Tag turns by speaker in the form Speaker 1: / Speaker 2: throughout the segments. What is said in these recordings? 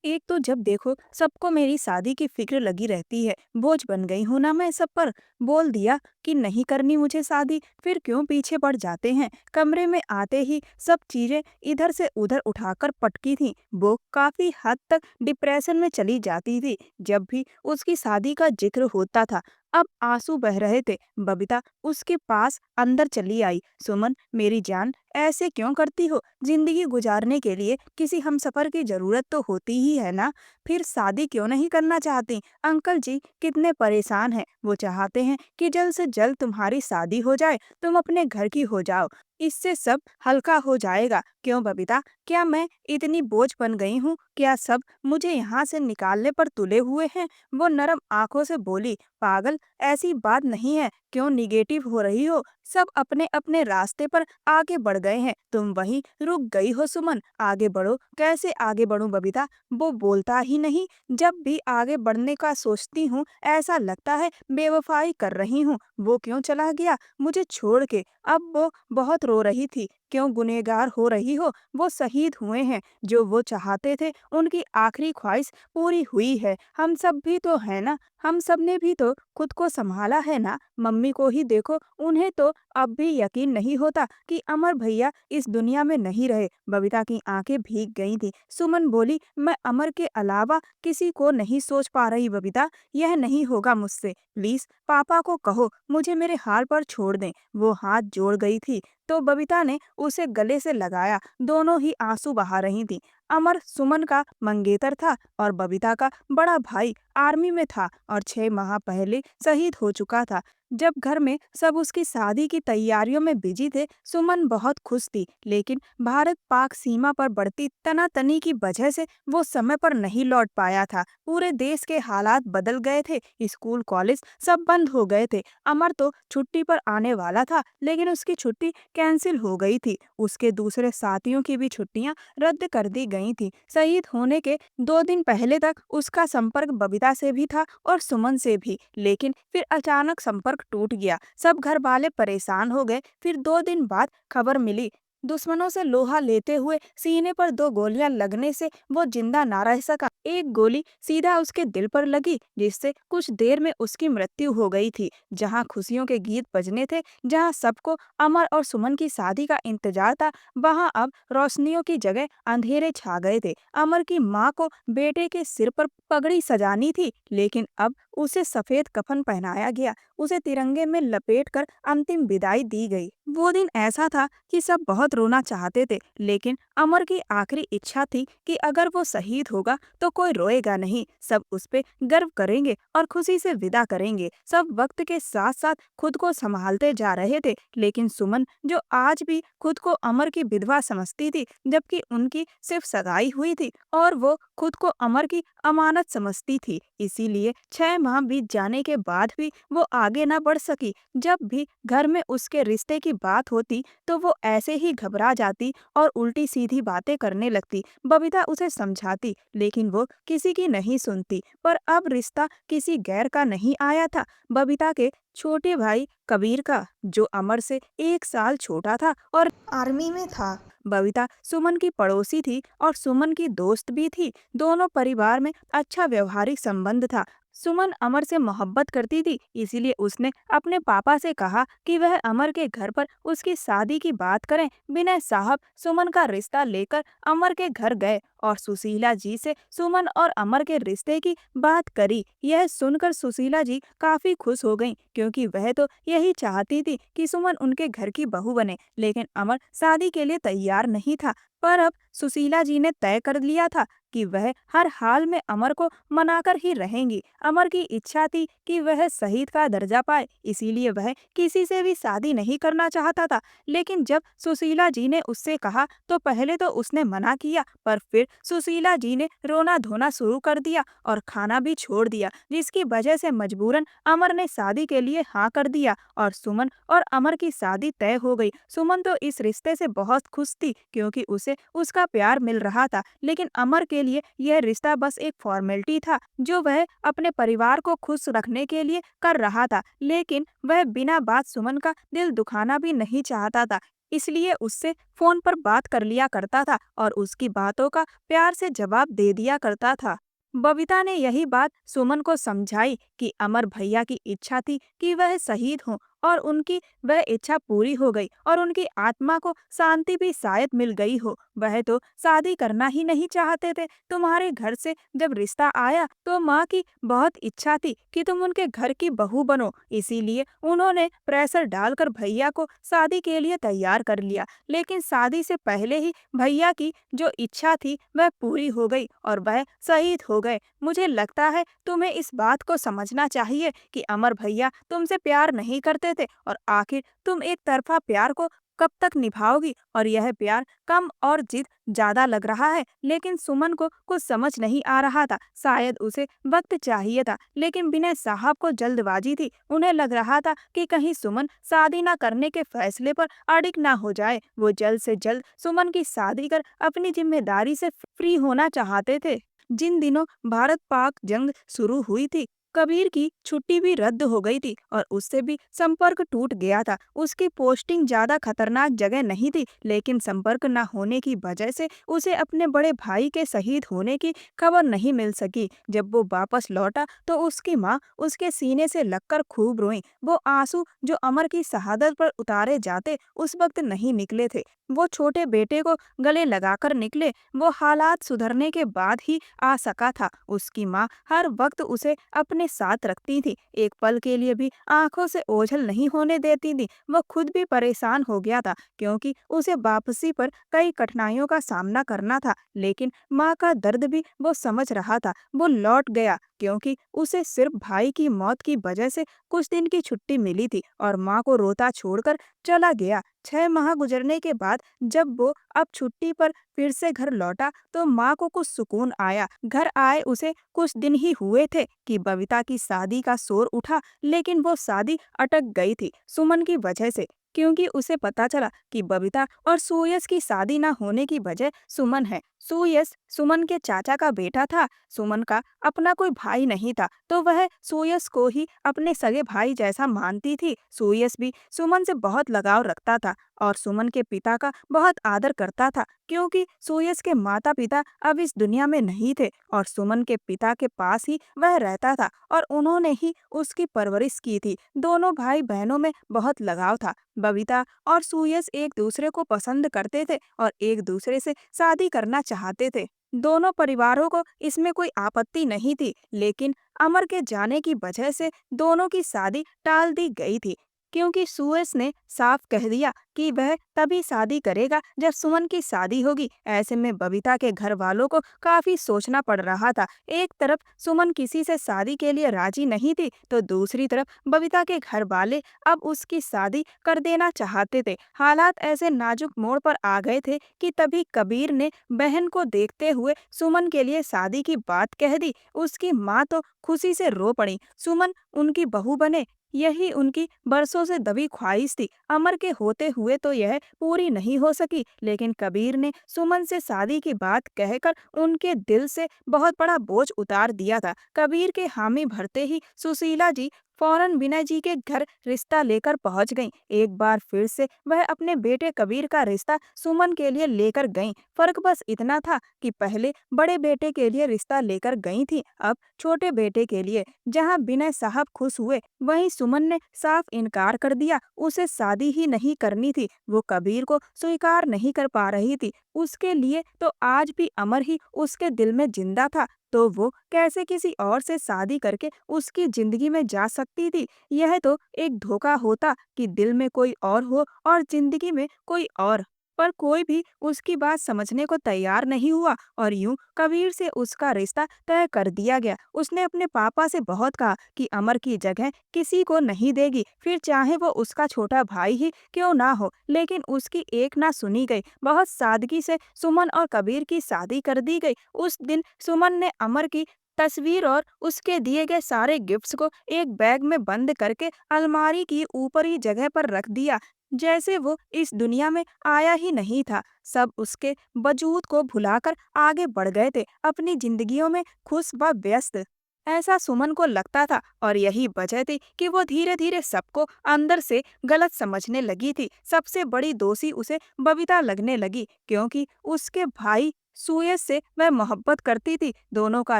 Speaker 1: एक तो जब देखो सबको मेरी शादी की फिक्र लगी रहती है। बोझ बन गई हूं ना मैं सब पर। बोल दिया कि नहीं करनी मुझे शादी, फिर क्यों पीछे पड़ जाते हैं। कमरे में आते ही सब चीजें इधर से उधर उठाकर पटकी थी। वो काफी हद तक डिप्रेशन में चली जाती थी जब भी उसकी शादी का जिक्र होता था। अब आंसू बह रहे थे। बबीता उसके पास अंदर चली आई। सुमन मेरी जान, ऐसे क्यों करती हो। जिंदगी गुजारने के लिए किसी हमसफर की जरूरत तो होती ही है ना। फिर शादी क्यों नहीं करना चाहती। अंकल जी कितने परेशान हैं। वो चाहते हैं कि जल्द से जल्द तुम्हारी शादी हो जाए, तुम अपने घर की हो जाओ। इससे सब हल्का हो जाएगा। क्यों बबीता, क्या मैं इतनी बोझ बन गई हूँ। क्या सब मुझे यहाँ से निकालने पर तुले हुए हैं। वो नरम आंखों से बोली, पागल, ऐसी बात नहीं है। क्यों निगेटिव हो रही हो। सब अपने अपने रास्ते पर आगे बढ़ गए हैं, तुम वहीं रुक गई हो। सुमन आगे बढ़ो। कैसे आगे बढ़ूं बबीता। वो बोलता ही नहीं। जब भी आगे बढ़ने का सोचती हूँ ऐसा लगता है बेवफाई कर रही हूँ। वो क्यों चला गया मुझे छोड़ के। अब वो बहुत रो रही थी। क्यों गुनहगार हो रही हो। वो शहीद हुए हैं। जो वो चाहते थे उनकी आखिरी ख्वाहिश पूरी हुई है। हम सब भी तो है ना। हम सब ने भी तो खुद को संभाला है ना। मम्मी को ही देखो, उन्हें तो अब भी यकीन नहीं होता कि अमर भैया इस दुनिया में नहीं रहे। बबीता की आंखें भीग गई थी। सुमन बोली, मैं अमर के अलावा किसी को नहीं सोच पा रही बबीता। यह नहीं होगा मुझसे। प्लीज पापा को कहो मुझे मेरे हाल पर छोड़ दें। वो हाथ जोड़ गई थी तो बबीता ने उसे गले से लगाया। दोनों ही आंसू बहा रही थी। अमर सुमन का मंगेतर था और बबीता का बड़ा भाई आर्मी में था और 6 माह पहले शहीद हो चुका था। जब घर में सब उसकी शादी की तैयारियों में बिजी थे, सुमन बहुत खुश थी। लेकिन भारत पाक सीमा पर बढ़ती तनातनी की वजह से वो समय पर नहीं लौट पाया था। पूरे देश के हालात बदल गए थे। स्कूल कॉलेज सब बंद हो गए थे। अमर तो छुट्टी पर आने वाला था लेकिन उसकी छुट्टी कैंसिल हो गई थी। उसके दूसरे साथियों की भी छुट्टियां रद्द कर दी गई थी। शहीद होने के 2 दिन पहले तक उसका संपर्क बबीता से भी था और सुमन से भी। लेकिन फिर अचानक संपर्क टूट गया। सब घर वाले परेशान हो गए। फिर 2 दिन बाद खबर मिली, दुश्मनों से लोहा लेते हुए सीने पर 2 गोलियां लगने से वो जिंदा ना रह सका। एक गोली सीधा उसके दिल पर लगी जिससे कुछ देर में उसकी मृत्यु हो गई थी। जहां खुशियों के गीत बजने थे, जहां सबको अमर और सुमन की शादी का इंतजार था, वहां अब रोशनियों की जगह अंधेरे छा गए थे। अमर की माँ को बेटे के सिर पर पगड़ी सजानी थी लेकिन अब उसे सफेद कफन पहनाया गया। उसे तिरंगे में लपेटकर अंतिम विदाई दी गई। वो दिन ऐसा था कि सब बहुत रोना चाहते थे लेकिन अमर की आखिरी इच्छा थी कि अगर वो शहीद होगा तो कोई रोएगा नहीं। सब उस पे गर्व करेंगे और खुशी से विदा करेंगे। सब वक्त के साथ साथ खुद को संभालते जा रहे थे लेकिन सुमन, जो आज भी खुद को अमर की विधवा समझती थी जबकि उनकी सिर्फ सगाई हुई थी, और वो खुद को अमर की अमानत समझती थी, इसीलिए 6 माह बीत जाने के बाद भी वो आगे न बढ़ सकी। जब भी घर में उसके रिश्ते की बात होती तो वो ऐसे ही घबरा जाती और उल्टी सीधी बातें करने लगती। बबीता उसे समझाती लेकिन वो किसी की नहीं सुनती। पर अब रिश्ता किसी गैर का नहीं आया था, बबीता के छोटे भाई कबीर का, जो अमर से 1 साल छोटा था और आर्मी में था। बबीता सुमन की पड़ोसी थी और सुमन की दोस्त भी थी। दोनों परिवार में अच्छा व्यवहारिक संबंध था। सुमन अमर से मोहब्बत करती थी, इसीलिए उसने अपने पापा से कहा कि वह अमर के घर पर उसकी शादी की बात करें। विनय साहब सुमन का रिश्ता लेकर अमर के घर गए और सुशीला जी से सुमन और अमर के रिश्ते की बात करी। यह सुनकर सुशीला जी काफी खुश हो गईं क्योंकि वह तो यही चाहती थी कि सुमन उनके घर की बहू बने। लेकिन अमर शादी के लिए तैयार नहीं था। पर अब सुशीला जी ने तय कर लिया था कि वह हर हाल में अमर को मनाकर ही रहेंगी। अमर की इच्छा थी कि वह शहीद का दर्जा पाए, इसीलिए वह किसी से भी शादी नहीं करना चाहता था। लेकिन जब सुशीला जी ने उससे कहा तो पहले तो उसने मना किया, पर फिर सुशीला जी ने रोना धोना शुरू कर दिया और खाना भी छोड़ दिया, जिसकी वजह से मजबूरन अमर ने शादी के लिए हाँ कर दिया और सुमन और अमर की शादी तय हो गई। सुमन तो इस रिश्ते से बहुत खुश थी क्योंकि उसे उसका प्यार मिल रहा था, लेकिन अमर के लिए यह रिश्ता बस एक फॉर्मेलिटी था जो वह अपने परिवार को खुश रखने के लिए कर रहा था। लेकिन वह बिना बात सुमन का दिल दुखाना भी नहीं चाहता था। इसलिए उससे फोन पर बात कर लिया करता था और उसकी बातों का प्यार से जवाब दे दिया करता था। बबीता ने यही बात सुमन को समझाई कि अमर भैया की इच्छा थी कि वह शहीद हो और उनकी वह इच्छा पूरी हो गई और उनकी आत्मा को शांति भी शायद मिल गई हो। वह तो शादी करना ही नहीं चाहते थे। तुम्हारे घर से जब रिश्ता आया तो माँ की बहुत इच्छा थी कि तुम उनके घर की बहू बनो, इसीलिए उन्होंने प्रेशर डालकर भैया को शादी के लिए तैयार कर लिया। लेकिन शादी से पहले ही भैया की जो इच्छा थी वह पूरी हो गई और वह शहीद हो गए। मुझे लगता है तुम्हें इस बात को समझना चाहिए कि अमर भैया तुमसे प्यार नहीं करते थे और आखिर तुम एक तरफा प्यार को कब तक निभाओगी, और यह प्यार कम और जिद ज्यादा लग रहा है। लेकिन सुमन को कुछ समझ नहीं आ रहा था। शायद उसे वक्त चाहिए था, लेकिन विनय साहब को जल्दबाजी थी। उन्हें लग रहा था कि कहीं सुमन शादी न करने के फैसले पर अड़िग ना हो जाए। वो जल्द से जल्द सुमन की शादी कर अपनी जिम्मेदारी से फ्री होना चाहते थे। जिन दिनों भारत पाक जंग शुरू हुई थी, कबीर की छुट्टी भी रद्द हो गई थी और उससे भी संपर्क टूट गया था। उसकी पोस्टिंग ज्यादा खतरनाक जगह नहीं थी, लेकिन संपर्क न होने की वजह से उसे अपने बड़े भाई के शहीद होने की खबर नहीं मिल सकी। जब वो वापस लौटा तो उसकी माँ उसके सीने से लगकर खूब रोई। वो आंसू जो अमर की शहादत पर उतारे जाते उस वक्त नहीं निकले थे, वो छोटे बेटे को गले लगाकर निकले। वो हालात सुधरने के बाद ही आ सका था। उसकी माँ हर वक्त उसे अपने साथ रखती थी, एक पल के लिए भी आंखों से ओझल नहीं होने देती थी। वो खुद भी परेशान हो गया था, क्योंकि उसे वापसी पर कई कठिनाइयों का सामना करना था। लेकिन माँ का दर्द भी वो समझ रहा था। वो लौट गया क्योंकि उसे सिर्फ भाई की मौत की वजह से कुछ दिन की छुट्टी मिली थी और माँ को रोता छोड़कर चला गया। 6 माह गुजरने के बाद जब वो अब छुट्टी पर फिर से घर लौटा तो माँ को कुछ सुकून आया। घर आए उसे कुछ दिन ही हुए थे कि बबीता की शादी का शोर उठा, लेकिन वो शादी अटक गई थी सुमन की वजह से। क्योंकि उसे पता चला कि बबीता और सुयश की शादी ना होने की वजह सुमन है। सुयश सुमन के चाचा का बेटा था। सुमन का अपना कोई भाई नहीं था, तो वह सुयश को ही अपने सगे भाई जैसा मानती थी। सुयश भी सुमन से बहुत लगाव रखता था और सुमन के पिता का बहुत आदर करता था, क्योंकि सुयश के माता पिता अब इस दुनिया में नहीं थे और सुमन के पिता के पास ही वह रहता था और उन्होंने ही उसकी परवरिश की थी। दोनों भाई बहनों में बहुत लगाव था। बबीता और सुयश एक दूसरे को पसंद करते थे और एक दूसरे से शादी करना चाहते थे। दोनों परिवारों को इसमें कोई आपत्ति नहीं थी, लेकिन अमर के जाने की वजह से दोनों की शादी टाल दी गई थी। क्योंकि सुयश ने साफ कह दिया कि वह तभी शादी करेगा जब सुमन की शादी होगी। ऐसे में बबीता के घर वालों को काफी सोचना पड़ रहा था। एक तरफ सुमन किसी से शादी के लिए राजी नहीं थी, तो दूसरी तरफ बबीता के घर वाले अब उसकी शादी कर देना चाहते थे। हालात ऐसे नाजुक मोड़ पर आ गए थे कि तभी कबीर ने बहन को देखते हुए सुमन के लिए शादी की बात कह दी। उसकी माँ तो खुशी से रो पड़ी। सुमन उनकी बहू बने, यही उनकी बरसों से दबी ख्वाहिश थी। अमर के होते हुए तो यह पूरी नहीं हो सकी, लेकिन कबीर ने सुमन से शादी की बात कहकर उनके दिल से बहुत बड़ा बोझ उतार दिया था। कबीर के हामी भरते ही सुशीला जी फौरन विनय जी के घर रिश्ता लेकर पहुंच गईं। एक बार फिर से वह अपने बेटे कबीर का रिश्ता सुमन के लिए लेकर गईं। फर्क बस इतना था कि पहले बड़े बेटे के लिए रिश्ता लेकर गई थी, अब छोटे बेटे के लिए। जहां विनय साहब खुश हुए, वहीं सुमन ने साफ इनकार कर दिया। उसे शादी ही नहीं करनी थी। वो कबीर को स्वीकार नहीं कर पा रही थी। उसके लिए तो आज भी अमर ही उसके दिल में जिंदा था, तो वो कैसे किसी और से शादी करके उसकी जिंदगी में जा सकती थी। यह तो एक धोखा होता कि दिल में कोई और हो और जिंदगी में कोई और। पर कोई भी उसकी बात समझने को तैयार नहीं हुआ और यूं कबीर से उसका रिश्ता तय कर दिया गया। उसने अपने पापा से बहुत कहा कि अमर की जगह किसी को नहीं देगी, फिर चाहे वो उसका छोटा भाई ही क्यों ना हो। लेकिन उसकी एक ना सुनी गई। बहुत सादगी से सुमन और कबीर की शादी कर दी गई। उस दिन सुमन ने अमर की तस्वीर और उसके दिए गए सारे गिफ्ट्स को एक बैग में बंद करके अलमारी की ऊपरी जगह पर रख दिया, जैसे वो इस दुनिया में आया ही नहीं था। सब उसके वजूद को भुलाकर आगे बढ़ गए थे, अपनी जिंदगियों में खुश व व्यस्त। ऐसा सुमन को लगता था और यही वजह थी कि वो धीरे धीरे सबको अंदर से गलत समझने लगी थी। सबसे बड़ी दोषी उसे बबीता लगने लगी क्योंकि उसके भाई सुयश से वह मोहब्बत करती थी। दोनों का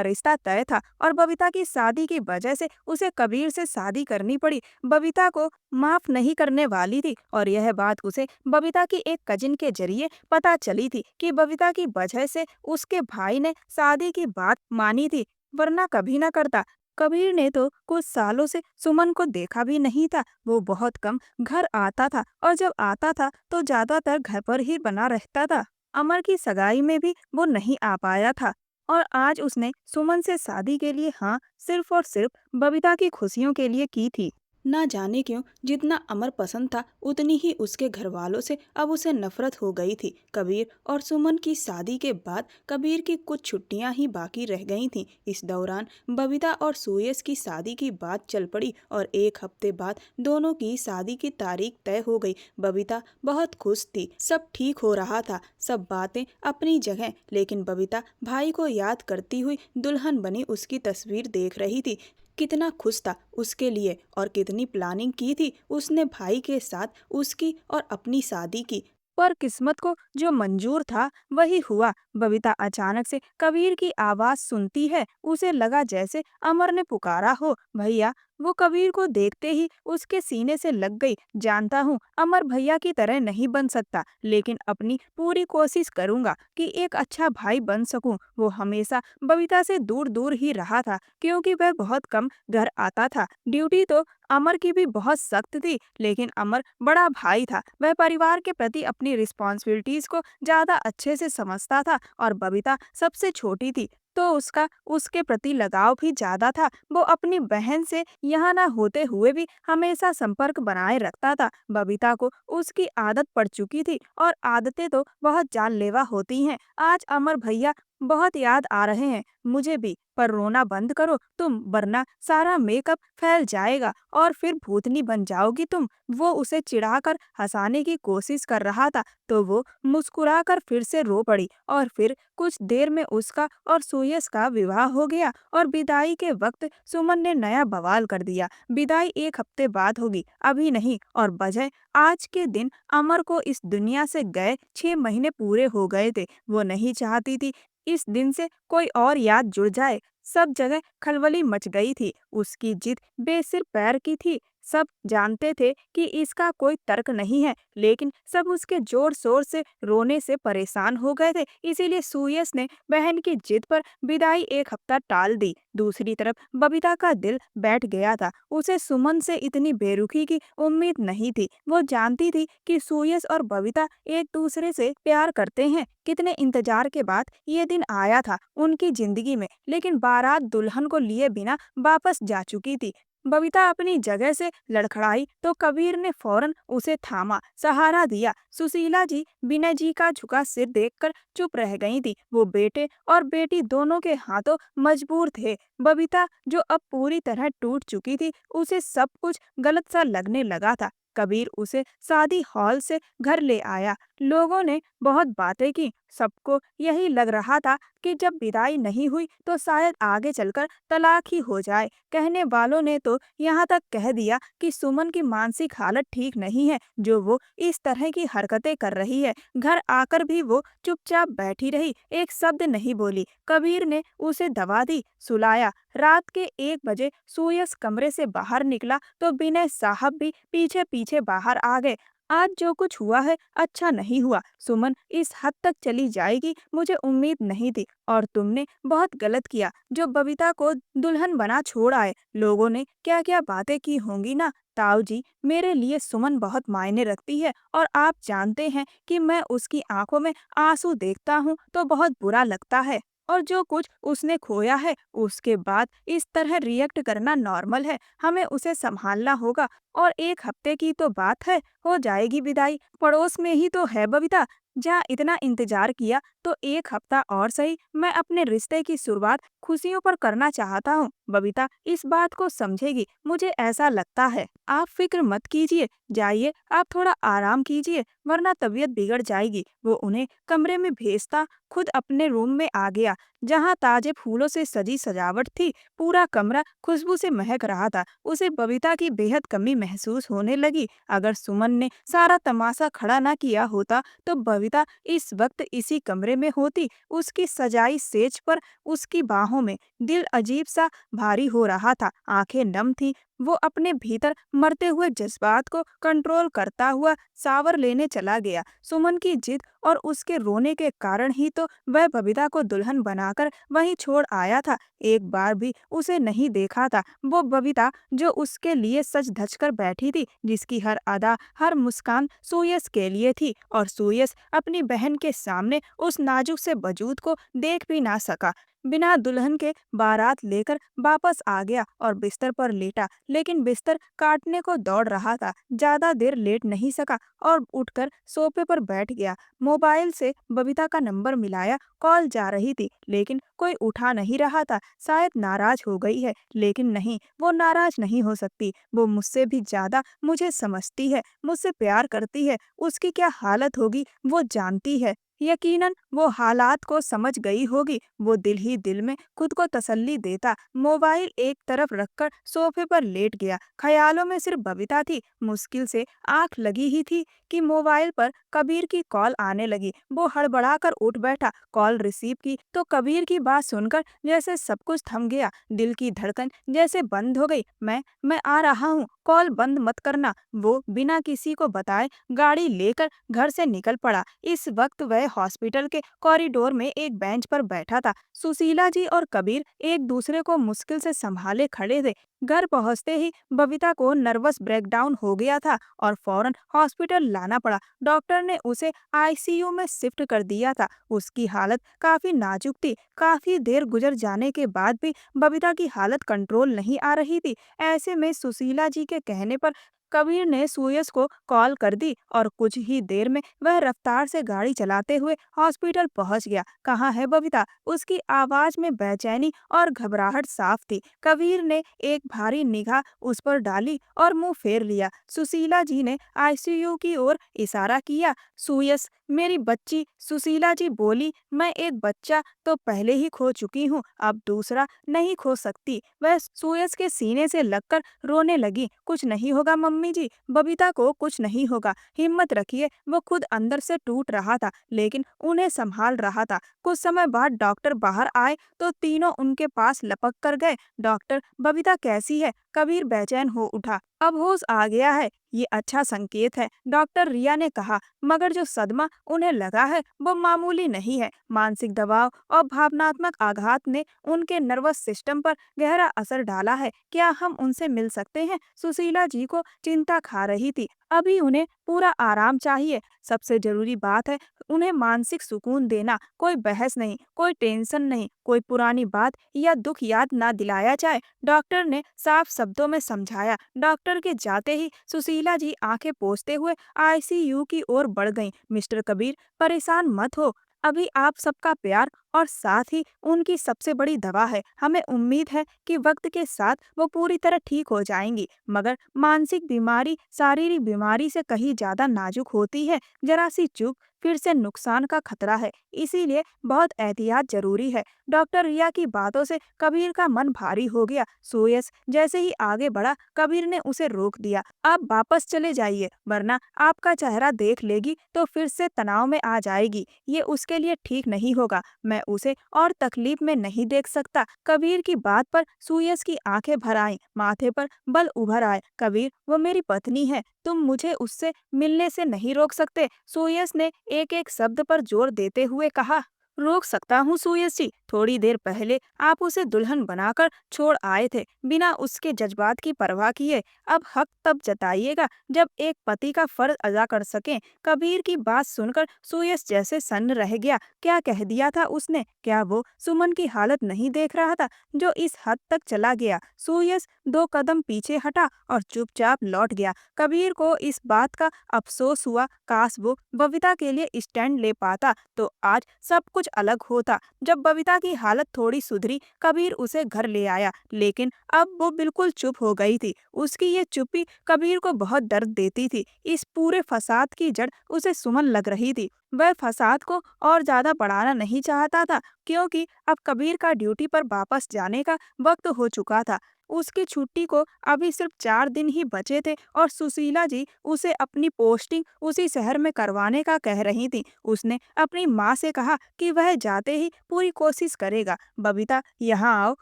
Speaker 1: रिश्ता तय था और बबीता की शादी की वजह से उसे कबीर से शादी करनी पड़ी। बबीता को माफ नहीं करने वाली थी और यह बात उसे बबीता की एक कजिन के जरिए पता चली थी कि बबीता की वजह से उसके भाई ने शादी की बात मानी थी, वरना कभी ना करता। कबीर ने तो कुछ सालों से सुमन को देखा भी नहीं था। वो बहुत कम घर आता था और जब आता था तो ज्यादातर घर पर ही बना रहता था। अमर की सगाई में भी वो नहीं आ पाया था और आज उसने सुमन से शादी के लिए हाँ सिर्फ और सिर्फ बबीता की खुशियों के लिए की थी। ना जाने क्यों जितना अमर पसंद था उतनी ही उसके घर वालों से अब उसे नफरत हो गई थी। कबीर और सुमन की शादी के बाद कबीर की कुछ छुट्टियां ही बाकी रह गई थीं। इस दौरान बबीता और सुयश की शादी की बात चल पड़ी और एक हफ्ते बाद दोनों की शादी की तारीख तय हो गई। बबीता बहुत खुश थी, सब ठीक हो रहा था, सब बातें अपनी जगह, लेकिन बबीता भाई को याद करती हुई दुल्हन बनी उसकी तस्वीर देख रही थी। कितना खुश था उसके लिए और कितनी प्लानिंग की थी उसने भाई के साथ उसकी और अपनी शादी की। पर किस्मत को जो मंजूर था वही हुआ। बबीता अचानक से कबीर की आवाज सुनती है। उसे लगा जैसे अमर ने पुकारा हो, भैया। वो कबीर को देखते ही उसके सीने से लग गई। जानता हूँ अमर भैया की तरह नहीं बन सकता, लेकिन अपनी पूरी कोशिश करूंगा कि एक अच्छा भाई बन सकूं। वो हमेशा बबीता से दूर दूर ही रहा था क्योंकि वह बहुत कम घर आता था। ड्यूटी तो अमर की भी बहुत सख्त थी, लेकिन अमर बड़ा भाई था। वह परिवार के प्रति अपनी रिस्पॉन्सिबिलिटीज को ज्यादा अच्छे से समझता था और बबीता सबसे छोटी थी तो उसका उसके प्रति लगाव भी ज्यादा था। वो अपनी बहन से यहाँ न होते हुए भी हमेशा संपर्क बनाए रखता था। बबीता को उसकी आदत पड़ चुकी थी और आदतें तो बहुत जानलेवा होती हैं। आज अमर भैया बहुत याद आ रहे हैं मुझे भी, पर रोना बंद करो तुम, वरना सारा मेकअप फैल जाएगा और फिर भूतनी बन जाओगी तुम। वो उसे चिढ़ाकर हंसाने की कोशिश कर रहा था तो वो मुस्कुराकर फिर से रो पड़ी और फिर कुछ देर में उसका और सुयश का विवाह हो गया और विदाई के वक्त सुमन ने नया बवाल कर दिया। विदाई एक हफ्ते बाद होगी, अभी नहीं, और वजह आज के दिन अमर को इस दुनिया से गए 6 महीने पूरे हो गए थे। वो नहीं चाहती थी इस दिन से कोई और याद जुड़ जाए। सब जगह खलबली मच गई थी। उसकी जिद बेसिर पैर की थी। सब जानते थे कि इसका कोई तर्क नहीं है, लेकिन सब उसके जोर शोर से रोने से परेशान हो गए थे। इसीलिए सुयश ने बहन की जिद पर विदाई एक हफ्ता टाल दी। दूसरी तरफ बबीता का दिल बैठ गया था। उसे सुमन से इतनी बेरुखी की उम्मीद नहीं थी। वो जानती थी कि सुयश और बबीता एक दूसरे से प्यार करते हैं। कितने इंतजार के बाद ये दिन आया था उनकी जिंदगी में, लेकिन बारात दुल्हन को लिए बिना वापस जा चुकी थी। बबीता अपनी जगह से लड़खड़ाई तो कबीर ने फौरन उसे थामा, सहारा दिया। सुशीला जी विनय जी का झुका सिर देखकर चुप रह गई थी। वो बेटे और बेटी दोनों के हाथों मजबूर थे। बबीता जो अब पूरी तरह टूट चुकी थी, उसे सब कुछ गलत सा लगने लगा था। कबीर उसे शादी हॉल से घर ले आया। लोगों ने बहुत बातें की। सबको यही लग रहा था कि जब विदाई नहीं हुई तो शायद आगे चलकर तलाक ही हो जाए। कहने वालों ने तो यहाँ तक कह दिया कि सुमन की मानसिक हालत ठीक नहीं है, जो वो इस तरह की हरकतें कर रही है। घर आकर भी वो चुपचाप बैठी रही, एक शब्द नहीं बोली। कबीर ने उसे दवा दी, सुलाया। रात के 1 बजे सुयश कमरे से बाहर निकला तो विनय साहब भी पीछे पीछे बाहर आ गए। आज जो कुछ हुआ है अच्छा नहीं हुआ। सुमन इस हद तक चली जाएगी मुझे उम्मीद नहीं थी और तुमने बहुत गलत किया जो बबीता को दुल्हन बना छोड़ आए। लोगों ने क्या क्या बातें की होंगी ना। ताऊ जी, मेरे लिए सुमन बहुत मायने रखती है और आप जानते हैं कि मैं उसकी आंखों में आंसू देखता हूँ तो बहुत बुरा लगता है। और जो कुछ उसने खोया है उसके बाद इस तरह रिएक्ट करना नॉर्मल है। हमें उसे संभालना होगा और एक हफ्ते की तो बात है, हो जाएगी विदाई, पड़ोस में ही तो है बबीता। जहाँ इतना इंतजार किया तो एक हफ्ता और सही, मैं अपने रिश्ते की शुरुआत खुशियों पर करना चाहता हूँ। बबीता इस बात को समझेगी, मुझे ऐसा लगता है। आप फिक्र मत कीजिए, जाइए आप थोड़ा आराम कीजिए वरना तबीयत बिगड़ जाएगी। वो उन्हें कमरे में भेजता खुद अपने रूम में आ गया, जहाँ ताजे फूलों से सजी सजावट थी। पूरा कमरा खुशबू से महक रहा था। उसे बबीता की बेहद कमी महसूस होने लगी। अगर सुमन ने सारा तमाशा खड़ा ना किया होता तो बबीता इस वक्त इसी कमरे में होती। उसकी सजाई सेज पर, उसकी बाहों में दिल अजीब सा भारी हो रहा था, आंखें नम थी। वो अपने भीतर मरते हुए जज्बात को कंट्रोल करता हुआ शावर लेने चला गया। सुमन की जिद और उसके रोने के कारण ही तो वह बबीता को दुल्हन बनाकर वहीं छोड़ आया था। एक बार भी उसे नहीं देखा था। वो बबीता जो उसके लिए सच धज कर बैठी थी, जिसकी हर अदा हर मुस्कान सुयस के लिए थी, और सुयस अपनी बहन के सामने उस नाजुक से वजूद को देख भी ना सका। बिना दुल्हन के बारात लेकर वापस आ गया और बिस्तर पर लेटा, लेकिन बिस्तर काटने को दौड़ रहा था। ज्यादा देर लेट नहीं सका और उठकर सोफे पर बैठ गया। मोबाइल से बबीता का नंबर मिलाया, कॉल जा रही थी लेकिन कोई उठा नहीं रहा था। शायद नाराज हो गई है, लेकिन नहीं, वो नाराज नहीं हो सकती। वो मुझसे भी ज्यादा मुझे समझती है, मुझसे प्यार करती है। उसकी क्या हालत होगी वो जानती है। यकीनन वो हालात को समझ गई होगी। वो दिल ही दिल में खुद को तसल्ली देता मोबाइल एक तरफ रखकर सोफे पर लेट गया। ख्यालों में सिर्फ बबीता थी। मुश्किल से आंख लगी ही थी कि मोबाइल पर कबीर की कॉल आने लगी। वो हड़बड़ाकर उठ बैठा, कॉल रिसीव की तो कबीर की बात सुनकर जैसे सब कुछ थम गया। दिल की धड़कन जैसे बंद हो गई। मैं आ रहा हूँ, कॉल बंद मत करना। वो बिना किसी को बताए गाड़ी लेकर घर से निकल पड़ा। इस वक्त वह हॉस्पिटल के कॉरिडोर में एक बेंच पर बैठा था। सुशीला जी और कबीर एक दूसरे को मुश्किल से संभाले खड़े थे। घर पहुंचते ही बबीता को नर्वस ब्रेकडाउन हो गया था और फौरन हॉस्पिटल लाना पड़ा। डॉक्टर ने उसे आईसीयू में शिफ्ट कर दिया था। उसकी हालत काफी नाजुक थी। काफी देर गुजर जाने के बाद भी बबीता की हालत कंट्रोल नहीं आ रही थी। ऐसे में सुशीला जी के कहने पर कबीर ने सुयस को कॉल कर दी और कुछ ही देर में वह रफ्तार से गाड़ी चलाते हुए हॉस्पिटल पहुंच गया। कहाँ है बबीता? उसकी आवाज में बेचैनी और घबराहट साफ थी। कबीर ने एक भारी निगाह उस पर डाली और मुंह फेर लिया। सुशीला जी ने आईसीयू की ओर इशारा किया। सुयस, मेरी बच्ची, सुशीला जी बोली। मैं एक बच्चा तो पहले ही खो चुकी हूँ, अब दूसरा नहीं खो सकती। वह सुयस के सीने से लगकर रोने लगी। कुछ नहीं होगा मम्मी जी, बबीता को कुछ नहीं होगा, हिम्मत रखिए। वो खुद अंदर से टूट रहा था लेकिन उन्हें संभाल रहा था। कुछ समय बाद डॉक्टर बाहर आए तो तीनों उनके पास लपक कर गए। डॉक्टर, बबीता कैसी है? कबीर बेचैन हो उठा। अब होश आ गया है, ये अच्छा संकेत है, डॉक्टर रिया ने कहा। मगर जो सदमा उन्हें लगा है वो मामूली नहीं है। मानसिक दबाव और भावनात्मक आघात ने उनके नर्वस सिस्टम पर गहरा असर डाला है। क्या हम उनसे मिल सकते हैं? सुशीला जी को चिंता खा रही थी। अभी उन्हें पूरा आराम चाहिए। सबसे जरूरी बात है उन्हें मानसिक सुकून देना। कोई बहस नहीं, कोई टेंशन नहीं, कोई पुरानी बात या दुख याद ना दिलाया जाए, डॉक्टर ने साफ शब्दों में समझाया। डॉक्टर के जाते ही सुशीला जी आंखें पोंछते हुए आईसीयू की ओर बढ़ गईं। मिस्टर कबीर, परेशान मत हो, अभी आप सबका प्यार और साथ ही उनकी सबसे बड़ी दवा है। हमें उम्मीद है कि वक्त के साथ वो पूरी तरह ठीक हो जाएंगी। मगर मानसिक बीमारी शारीरिक बीमारी से कहीं ज्यादा नाजुक होती है। जरा सी चूक फिर से नुकसान का खतरा है, इसीलिए बहुत एहतियात जरूरी है। डॉक्टर रिया की बातों से कबीर का मन भारी हो गया। सुयस जैसे ही आगे बढ़ा, कबीर ने उसे रोक दिया। आप वापस चले जाइए, वरना आपका चेहरा देख लेगी तो फिर से तनाव में आ जाएगी। ये उसके लिए ठीक नहीं होगा। मैं उसे और तकलीफ में नहीं देख सकता। कबीर की बात पर सुयस की आंखें भर आईं, माथे पर बल उभर आए। कबीर, वो मेरी पत्नी है, तुम मुझे उससे मिलने से नहीं रोक सकते। सुयस ने एक एक शब्द पर जोर देते हुए कहा। रोक सकता हूँ सुयस जी, थोड़ी देर पहले आप उसे दुल्हन बनाकर छोड़ आए थे, बिना उसके जज्बात की परवाह किए। अब हक तब जताइएगा जब एक पति का फर्ज अदा कर सकें। कबीर की बात सुनकर सुयस जैसे सन्न रह गया। क्या कह दिया था उसने? क्या वो सुमन की हालत नहीं देख रहा था जो इस हद तक चला गया? सुयस दो कदम पीछे हटा और चुपचाप लौट गया। कबीर को इस बात का अफसोस हुआ, काश वो बबीता के लिए स्टैंड ले पाता तो आज सब कुछ कुछ अलग होता। जब बबीता की हालत थोड़ी सुधरी, कबीर उसे घर ले आया, लेकिन अब वो बिल्कुल चुप हो गई थी। उसकी ये चुप्पी कबीर को बहुत दर्द देती थी। इस पूरे फसाद की जड़ उसे सुमन लग रही थी। वह फसाद को और ज्यादा बढ़ाना नहीं चाहता था, क्योंकि अब कबीर का ड्यूटी पर वापस जाने का वक्त हो चुका था। उसकी छुट्टी को अभी सिर्फ 4 दिन ही बचे थे और सुशीला जी उसे अपनी पोस्टिंग उसी शहर में करवाने का कह रही थी। उसने अपनी माँ से कहा कि वह जाते ही पूरी कोशिश करेगा। बबीता, यहाँ आओ।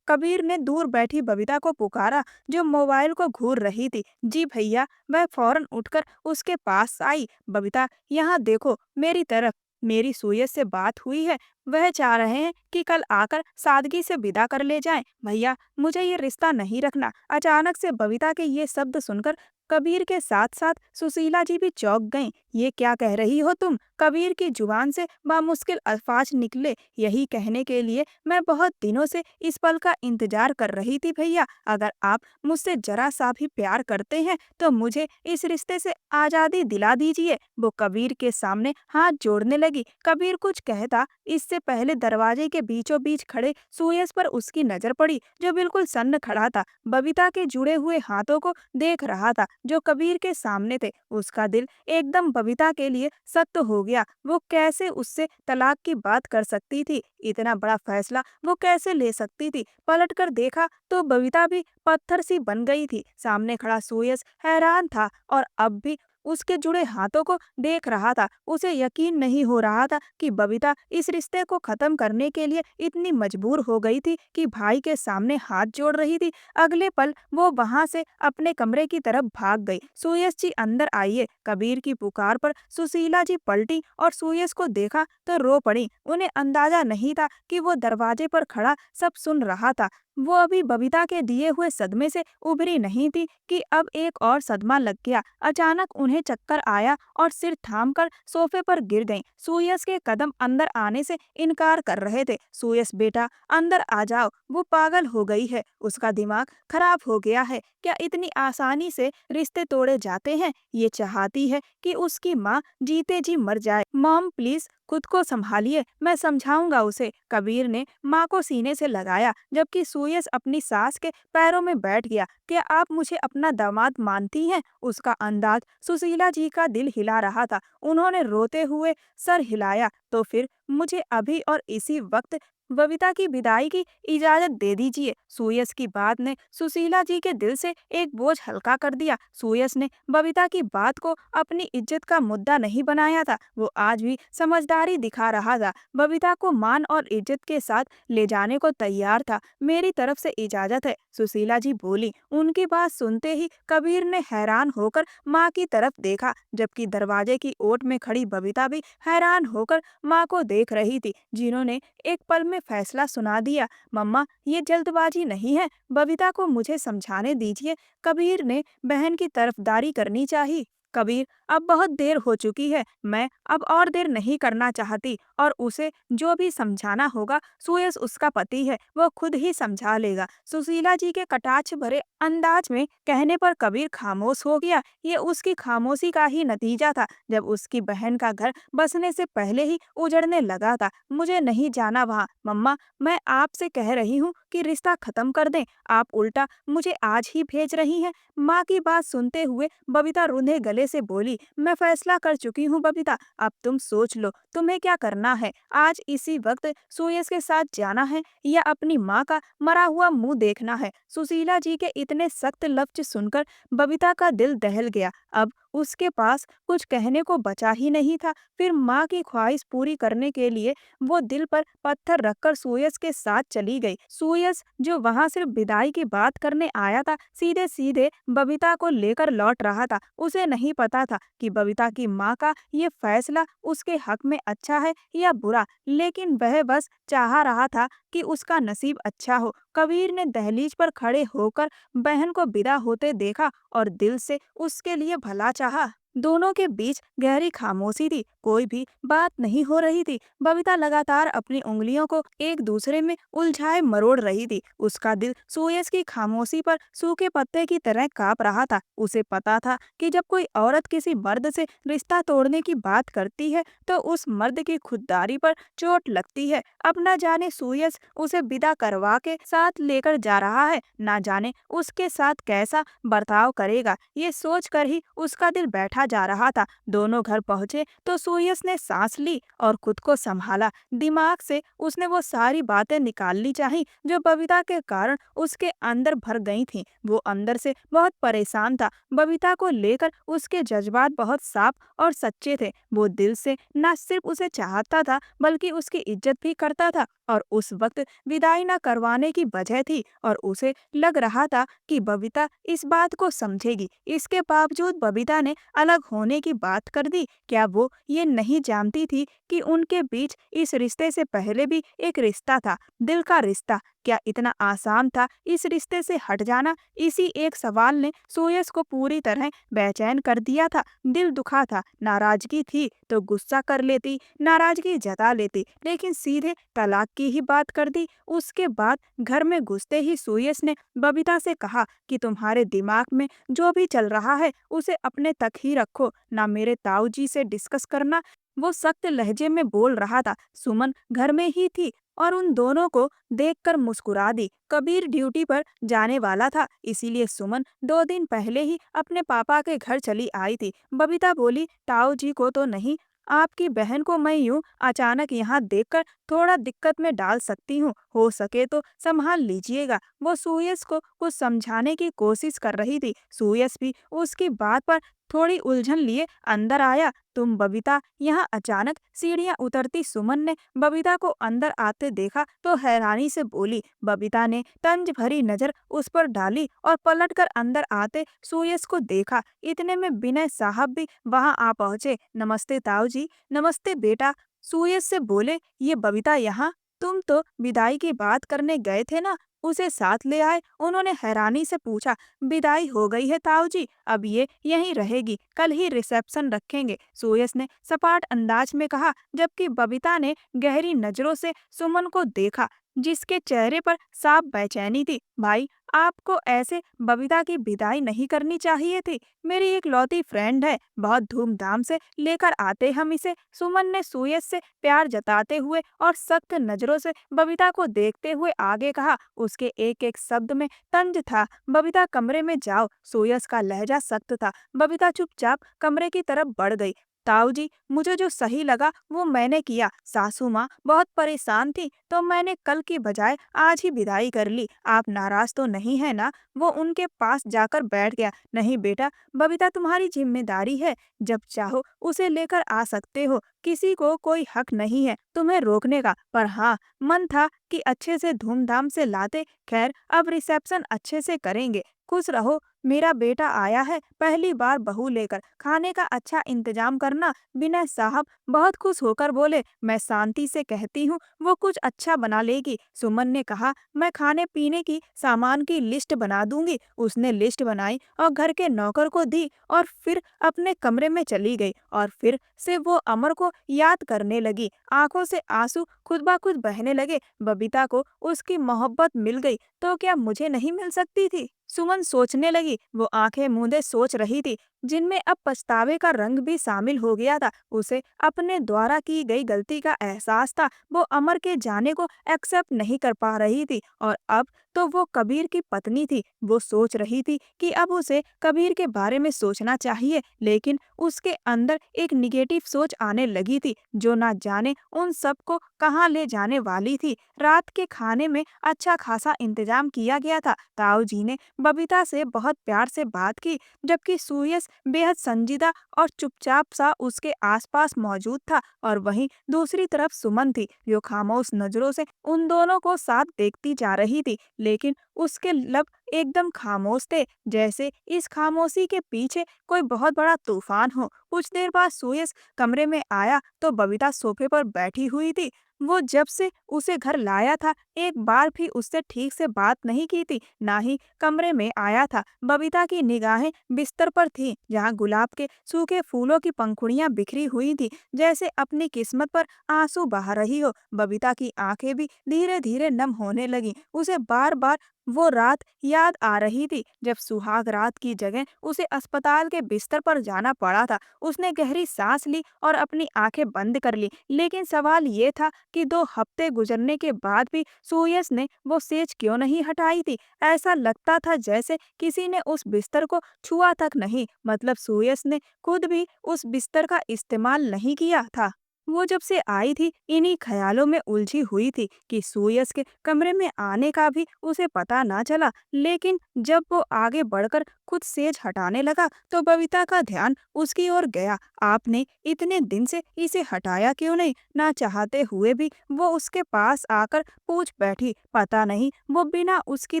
Speaker 1: कबीर ने दूर बैठी बबीता को पुकारा, जो मोबाइल को घूर रही थी। जी भैया। वह फौरन उठकर उसके पास आई। बबीता, यहाँ देखो मेरी तरफ। मेरी सूयत से बात हुई है। वह चाह रहे हैं कि कल आकर सादगी से विदा कर ले जाएं। भैया, मुझे ये रिश्ता नहीं रखना। अचानक से बबीता के ये शब्द सुनकर कबीर के साथ साथ सुशीला जी भी चौंक गईं। ये क्या कह रही हो तुम? कबीर की जुबान से बामुश्किल अल्फाज निकले। यही कहने के लिए मैं बहुत दिनों से इस पल का इंतजार कर रही थी भैया। अगर आप मुझसे जरा सा भी प्यार करते हैं तो मुझे इस रिश्ते से आजादी दिला दीजिए। वो कबीर के सामने हाथ जोड़ने लगी। कबीर कुछ कहता इससे पहले दरवाजे के बीचों बीच खड़े सुयस पर उसकी नजर पड़ी, जो बिल्कुल सन्न खड़ा था। बबीता के जुड़े हुए हाथों को देख रहा था, जो कबीर के सामने थे। उसका दिल एकदम बबीता के लिए सख्त हो गया। वो कैसे उससे तलाक की बात कर सकती थी? इतना बड़ा फैसला वो कैसे ले सकती थी? पलट कर देखा तो बबीता भी पत्थर सी बन गई थी। सामने खड़ा सुयस हैरान था और अब भी उसके जुड़े हाथों को देख रहा था। उसे यकीन नहीं हो रहा था कि बबीता इस रिश्ते को खत्म करने के लिए इतनी मजबूर हो गई थी कि भाई के सामने हाथ जोड़ रही थी। अगले पल वो वहां से अपने कमरे की तरफ भाग गई। सुयस जी अंदर आइए। कबीर की पुकार पर सुशीला जी पलटी और सुयस को देखा तो रो पड़ी। उन्हें अंदाजा नहीं था कि वो दरवाजे पर खड़ा सब सुन रहा था। वो अभी बबीता के दिए हुए सदमे से उभरी नहीं थी कि अब एक और सदमा लग गया। अचानक उन्हें चक्कर आया और सिर थामकर सोफे पर गिर गईं। सुयस के कदम अंदर आने से इनकार कर रहे थे। सुयस बेटा, अंदर आ जाओ। वो पागल हो गई है। उसका दिमाग खराब हो गया है। क्या इतनी आसानी से रिश्ते तोड़े जाते हैं? ये चाहती है कि उसकी माँ जीते जी मर जाए। मॉम प्लीज खुद को संभालिए, मैं समझाऊंगा उसे। कबीर ने माँ को सीने से लगाया, जबकि सुयस अपनी सास के पैरों में बैठ गया। क्या आप मुझे अपना दामाद मानती हैं? उसका अंदाज सुशीला जी का दिल हिला रहा था। उन्होंने रोते हुए सर हिलाया। तो फिर मुझे अभी और इसी वक्त बबीता की विदाई की इजाजत दे दीजिए। सुयस की बात ने सुशीला जी के दिल से एक बोझ हल्का कर दिया। सुयस ने बबीता की बात को अपनी इज्जत का मुद्दा नहीं बनाया था। वो आज भी समझदारी दिखा रहा था। बबीता को मान और इज्जत के साथ ले जाने को तैयार था। मेरी तरफ से इजाजत है, सुशीला जी बोली। उनकी बात सुनते ही कबीर ने हैरान होकर माँ की तरफ देखा, जबकि दरवाजे की ओट में खड़ी बबीता भी हैरान होकर माँ को देख रही थी, जिन्होंने एक पल में फैसला सुना दिया। मम्मा, ये जल्दबाजी नहीं है। बबीता को मुझे समझाने दीजिए। कबीर ने बहन की तरफदारी करनी चाहिए। कबीर, अब बहुत देर हो चुकी है। मैं अब और देर नहीं करना चाहती और उसे जो भी समझाना होगा, सुयस उसका पति है, वो खुद ही समझा लेगा। सुशीला जी के कटाक्ष भरे अंदाज में कहने पर कबीर खामोश हो गया। ये उसकी खामोशी का ही नतीजा था, जब उसकी बहन का घर बसने से पहले ही उजड़ने लगा था। मुझे नहीं जाना वहाँ। मम्मा, मैं आपसे कह रही हूँ कि रिश्ता खत्म कर दें। आप उल्टा मुझे आज ही भेज रही हैं। माँ की बात सुनते हुए बबीता रूंधे गले से बोली, मैं फैसला कर चुकी हूँ बबीता। अब तुम सोच लो तुम्हें क्या करना है। आज इसी वक्त सुयस के साथ जाना है या अपनी माँ का मरा हुआ मुंह देखना है? सुशीला जी के इतने सख्त लफ्ज सुनकर बबीता का दिल दहल गया। अब उसके पास कुछ कहने को बचा ही नहीं था। फिर माँ की ख्वाहिश पूरी करने के लिए वो दिल पर पत्थर रखकर सुयस के साथ चली गई। सुयस, जो वहां सिर्फ विदाई की बात करने आया था, सीधे सीधे बबीता को लेकर लौट रहा था। उसे नहीं पता था कि बबीता की माँ का ये फैसला उसके हक में अच्छा है या बुरा, लेकिन वह बस चाह रहा था कि उसका नसीब अच्छा हो। कबीर ने दहलीज पर खड़े होकर बहन को विदा होते देखा और दिल से उसके लिए भला चाहा। दोनों के बीच गहरी खामोशी थी, कोई भी बात नहीं हो रही थी। बबीता लगातार अपनी उंगलियों को एक दूसरे में उलझाए मरोड़ रही थी। उसका दिल सुयश की खामोशी पर सूखे पत्ते की तरह कांप रहा था। उसे पता था कि जब कोई औरत किसी मर्द से रिश्ता तोड़ने की बात करती है तो उस मर्द की खुददारी पर चोट लगती है। अब न जाने सुयश उसे विदा करवा के साथ लेकर जा रहा है, ना जाने उसके साथ कैसा बर्ताव करेगा। ये सोच कर ही उसका दिल बैठा जा रहा था। दोनों घर पहुंचे तो सुयश ने सांस ली और खुद को संभाला। दिमाग से उसने वो सारी बातें निकालनी चाही जो बबीता के कारण उसके अंदर भर गई थीं। वो अंदर से बहुत परेशान था। बबीता को लेकर उसके जज्बात बहुत साफ और सच्चे थे। वो दिल से न सिर्फ उसे चाहता था बल्कि उसकी इज्जत भी करता था। और उस वक्त विदाई न करवाने की वजह थी और उसे लग रहा था कि बबीता इस बात को समझेगी। इसके बावजूद बबीता ने अलग होने की बात कर दी। क्या वो ये नहीं जानती थी कि उनके बीच इस रिश्ते से पहले भी एक रिश्ता था, दिल का रिश्ता? क्या इतना आसान था इस रिश्ते से हट जाना? इसी एक सवाल ने सुयश को पूरी तरह बेचैन कर दिया था। दिल दुखा था। नाराजगी थी तो गुस्सा कर लेती, नाराजगी जता लेती, लेकिन सीधे तलाक की ही बात कर दी। उसके बाद घर में घुसते ही सुयश ने बबीता से कहा कि तुम्हारे दिमाग में जो भी चल रहा है उसे अपने तक ही रखो, ना मेरे ताऊ जी से डिस्कस करना। वो सख्त लहजे में बोल रहा था। सुमन घर में ही थी और उन दोनों को देखकर मुस्कुरा दी। कबीर ड्यूटी पर जाने वाला था, इसीलिए सुमन 2 दिन पहले ही अपने पापा के घर चली आई थी। बबीता बोली, ताऊ जी को तो नहीं, आपकी बहन को मैं यूं अचानक यहाँ देखकर थोड़ा दिक्कत में डाल सकती हूँ, हो सके तो संभाल लीजिएगा। वो सुयश को कुछ समझाने की कोशिश कर रही थी। सुयश भी उसकी बात पर थोड़ी उलझन लिए अंदर आया। तुम बबीता, यहाँ अचानक सीढ़ियाँ उतरती सुमन ने बबीता को अंदर आते देखा तो हैरानी से बोली। बबीता ने तंज भरी नजर उस पर डाली और पलटकर अंदर आते सुयश को देखा। इतने में विनय साहब भी वहां आ पहुंचे। नमस्ते ताऊ जी। नमस्ते बेटा। सुयश से बोले, ये बबीता यहाँ? तुम तो विदाई की बात करने गए थे ना, उसे साथ ले आए? उन्होंने हैरानी से पूछा। विदाई हो गई है ताऊ जी, अब ये यहीं रहेगी, कल ही रिसेप्शन रखेंगे, सुयश ने सपाट अंदाज में कहा, जबकि बबीता ने गहरी नजरों से सुमन को देखा जिसके चेहरे पर साफ बेचैनी थी। भाई, आपको ऐसे बबीता की विदाई नहीं करनी चाहिए थी। मेरी एक लौती फ्रेंड है, बहुत धूमधाम से लेकर आते हम इसे। सुमन ने सुयश से प्यार जताते हुए और सख्त नजरों से बबीता को देखते हुए आगे कहा। उसके एक एक शब्द में तंज था। बबीता, कमरे में जाओ। सुयश का लहजा सख्त था। बबीता चुपचाप कमरे की तरफ बढ़ गई। ताऊ जी, मुझे जो सही लगा वो मैंने किया। सासू माँ बहुत परेशान थी तो मैंने कल की बजाय आज ही विदाई कर ली। आप नाराज तो नहीं है ना? वो उनके पास जाकर बैठ गया। नहीं बेटा, बबीता तुम्हारी जिम्मेदारी है, जब चाहो उसे लेकर आ सकते हो। किसी को कोई हक नहीं है तुम्हें रोकने का। पर हाँ, मन था कि अच्छे से धूमधाम से लाते। खैर, अब रिसेप्शन अच्छे से करेंगे। खुश रहो, मेरा बेटा आया है पहली बार बहू लेकर, खाने का अच्छा इंतजाम करना। विनय साहब बहुत खुश होकर बोले। मैं शांति से कहती हूँ वो कुछ अच्छा बना लेगी। सुमन ने कहा, मैं खाने पीने की सामान की लिस्ट बना दूंगी। उसने लिस्ट बनाई और घर के नौकर को दी और फिर अपने कमरे में चली गई। और फिर से वो अमर को याद करने लगी। आंखों से आंसू खुद ब खुद बहने लगे। बबीता को उसकी मोहब्बत मिल गई तो क्या मुझे नहीं मिल सकती थी? सुमन सोचने लगी। वो आंखें मूंदे सोच रही थी, जिनमें अब पछतावे का रंग भी शामिल हो गया था। उसे अपने द्वारा की गई गलती का एहसास था। वो अमर के जाने को एक्सेप्ट नहीं कर पा रही थी और अब तो वो कबीर की पत्नी थी। वो सोच रही थी कि अब उसे कबीर के बारे में सोचना चाहिए, लेकिन उसके अंदर एक निगेटिव सोच आने लगी थी जो ना जाने उन सबको कहाँ ले जाने वाली थी। रात के खाने में अच्छा खासा इंतजाम किया गया था। ताऊ जी ने बबीता से बहुत प्यार से बात की, जबकि सुयश बेहद संजीदा और चुपचाप सा उसके आसपास मौजूद था। और वहीं दूसरी तरफ सुमन थी जो खामोश नजरों से उन दोनों को साथ देखती जा रही थी, लेकिन उसके लब एकदम खामोश थे, जैसे इस खामोशी के पीछे कोई बहुत बड़ा तूफान हो। कुछ देर बाद सुयश कमरे में आया तो बबीता सोफे पर बैठी हुई थी। वो जब से उसे घर लाया था एक बार भी उससे ठीक से बात नहीं की थी, ना ही कमरे में आया था। बबीता की निगाहें बिस्तर पर थीं, जहाँ गुलाब के सूखे फूलों की पंखुड़ियां बिखरी हुई थी, जैसे अपनी किस्मत पर आंसू बहा रही हो। बबीता की आंखें भी धीरे धीरे नम होने लगी। उसे बार बार वो रात याद आ रही थी जब सुहाग रात की जगह उसे अस्पताल के बिस्तर पर जाना पड़ा था। उसने गहरी सांस ली और अपनी आंखें बंद कर ली। लेकिन सवाल ये था कि 2 हफ्ते गुजरने के बाद भी सुयश ने वो सेज क्यों नहीं हटाई थी। ऐसा लगता था जैसे किसी ने उस बिस्तर को छुआ तक नहीं, मतलब सुयश ने खुद भी उस बिस्तर का इस्तेमाल नहीं किया था। वो जब से आई थी इन्हीं ख्यालों में उलझी हुई थी कि सुयश के कमरे में आने का भी उसे पता ना चला। लेकिन जब वो आगे बढ़कर खुद सेज हटाने लगा तो बबीता का ध्यान उसकी ओर गया। आपने इतने दिन से इसे हटाया क्यों नहीं? ना चाहते हुए भी वो उसके पास आकर पूछ बैठी। पता नहीं, वो बिना उसकी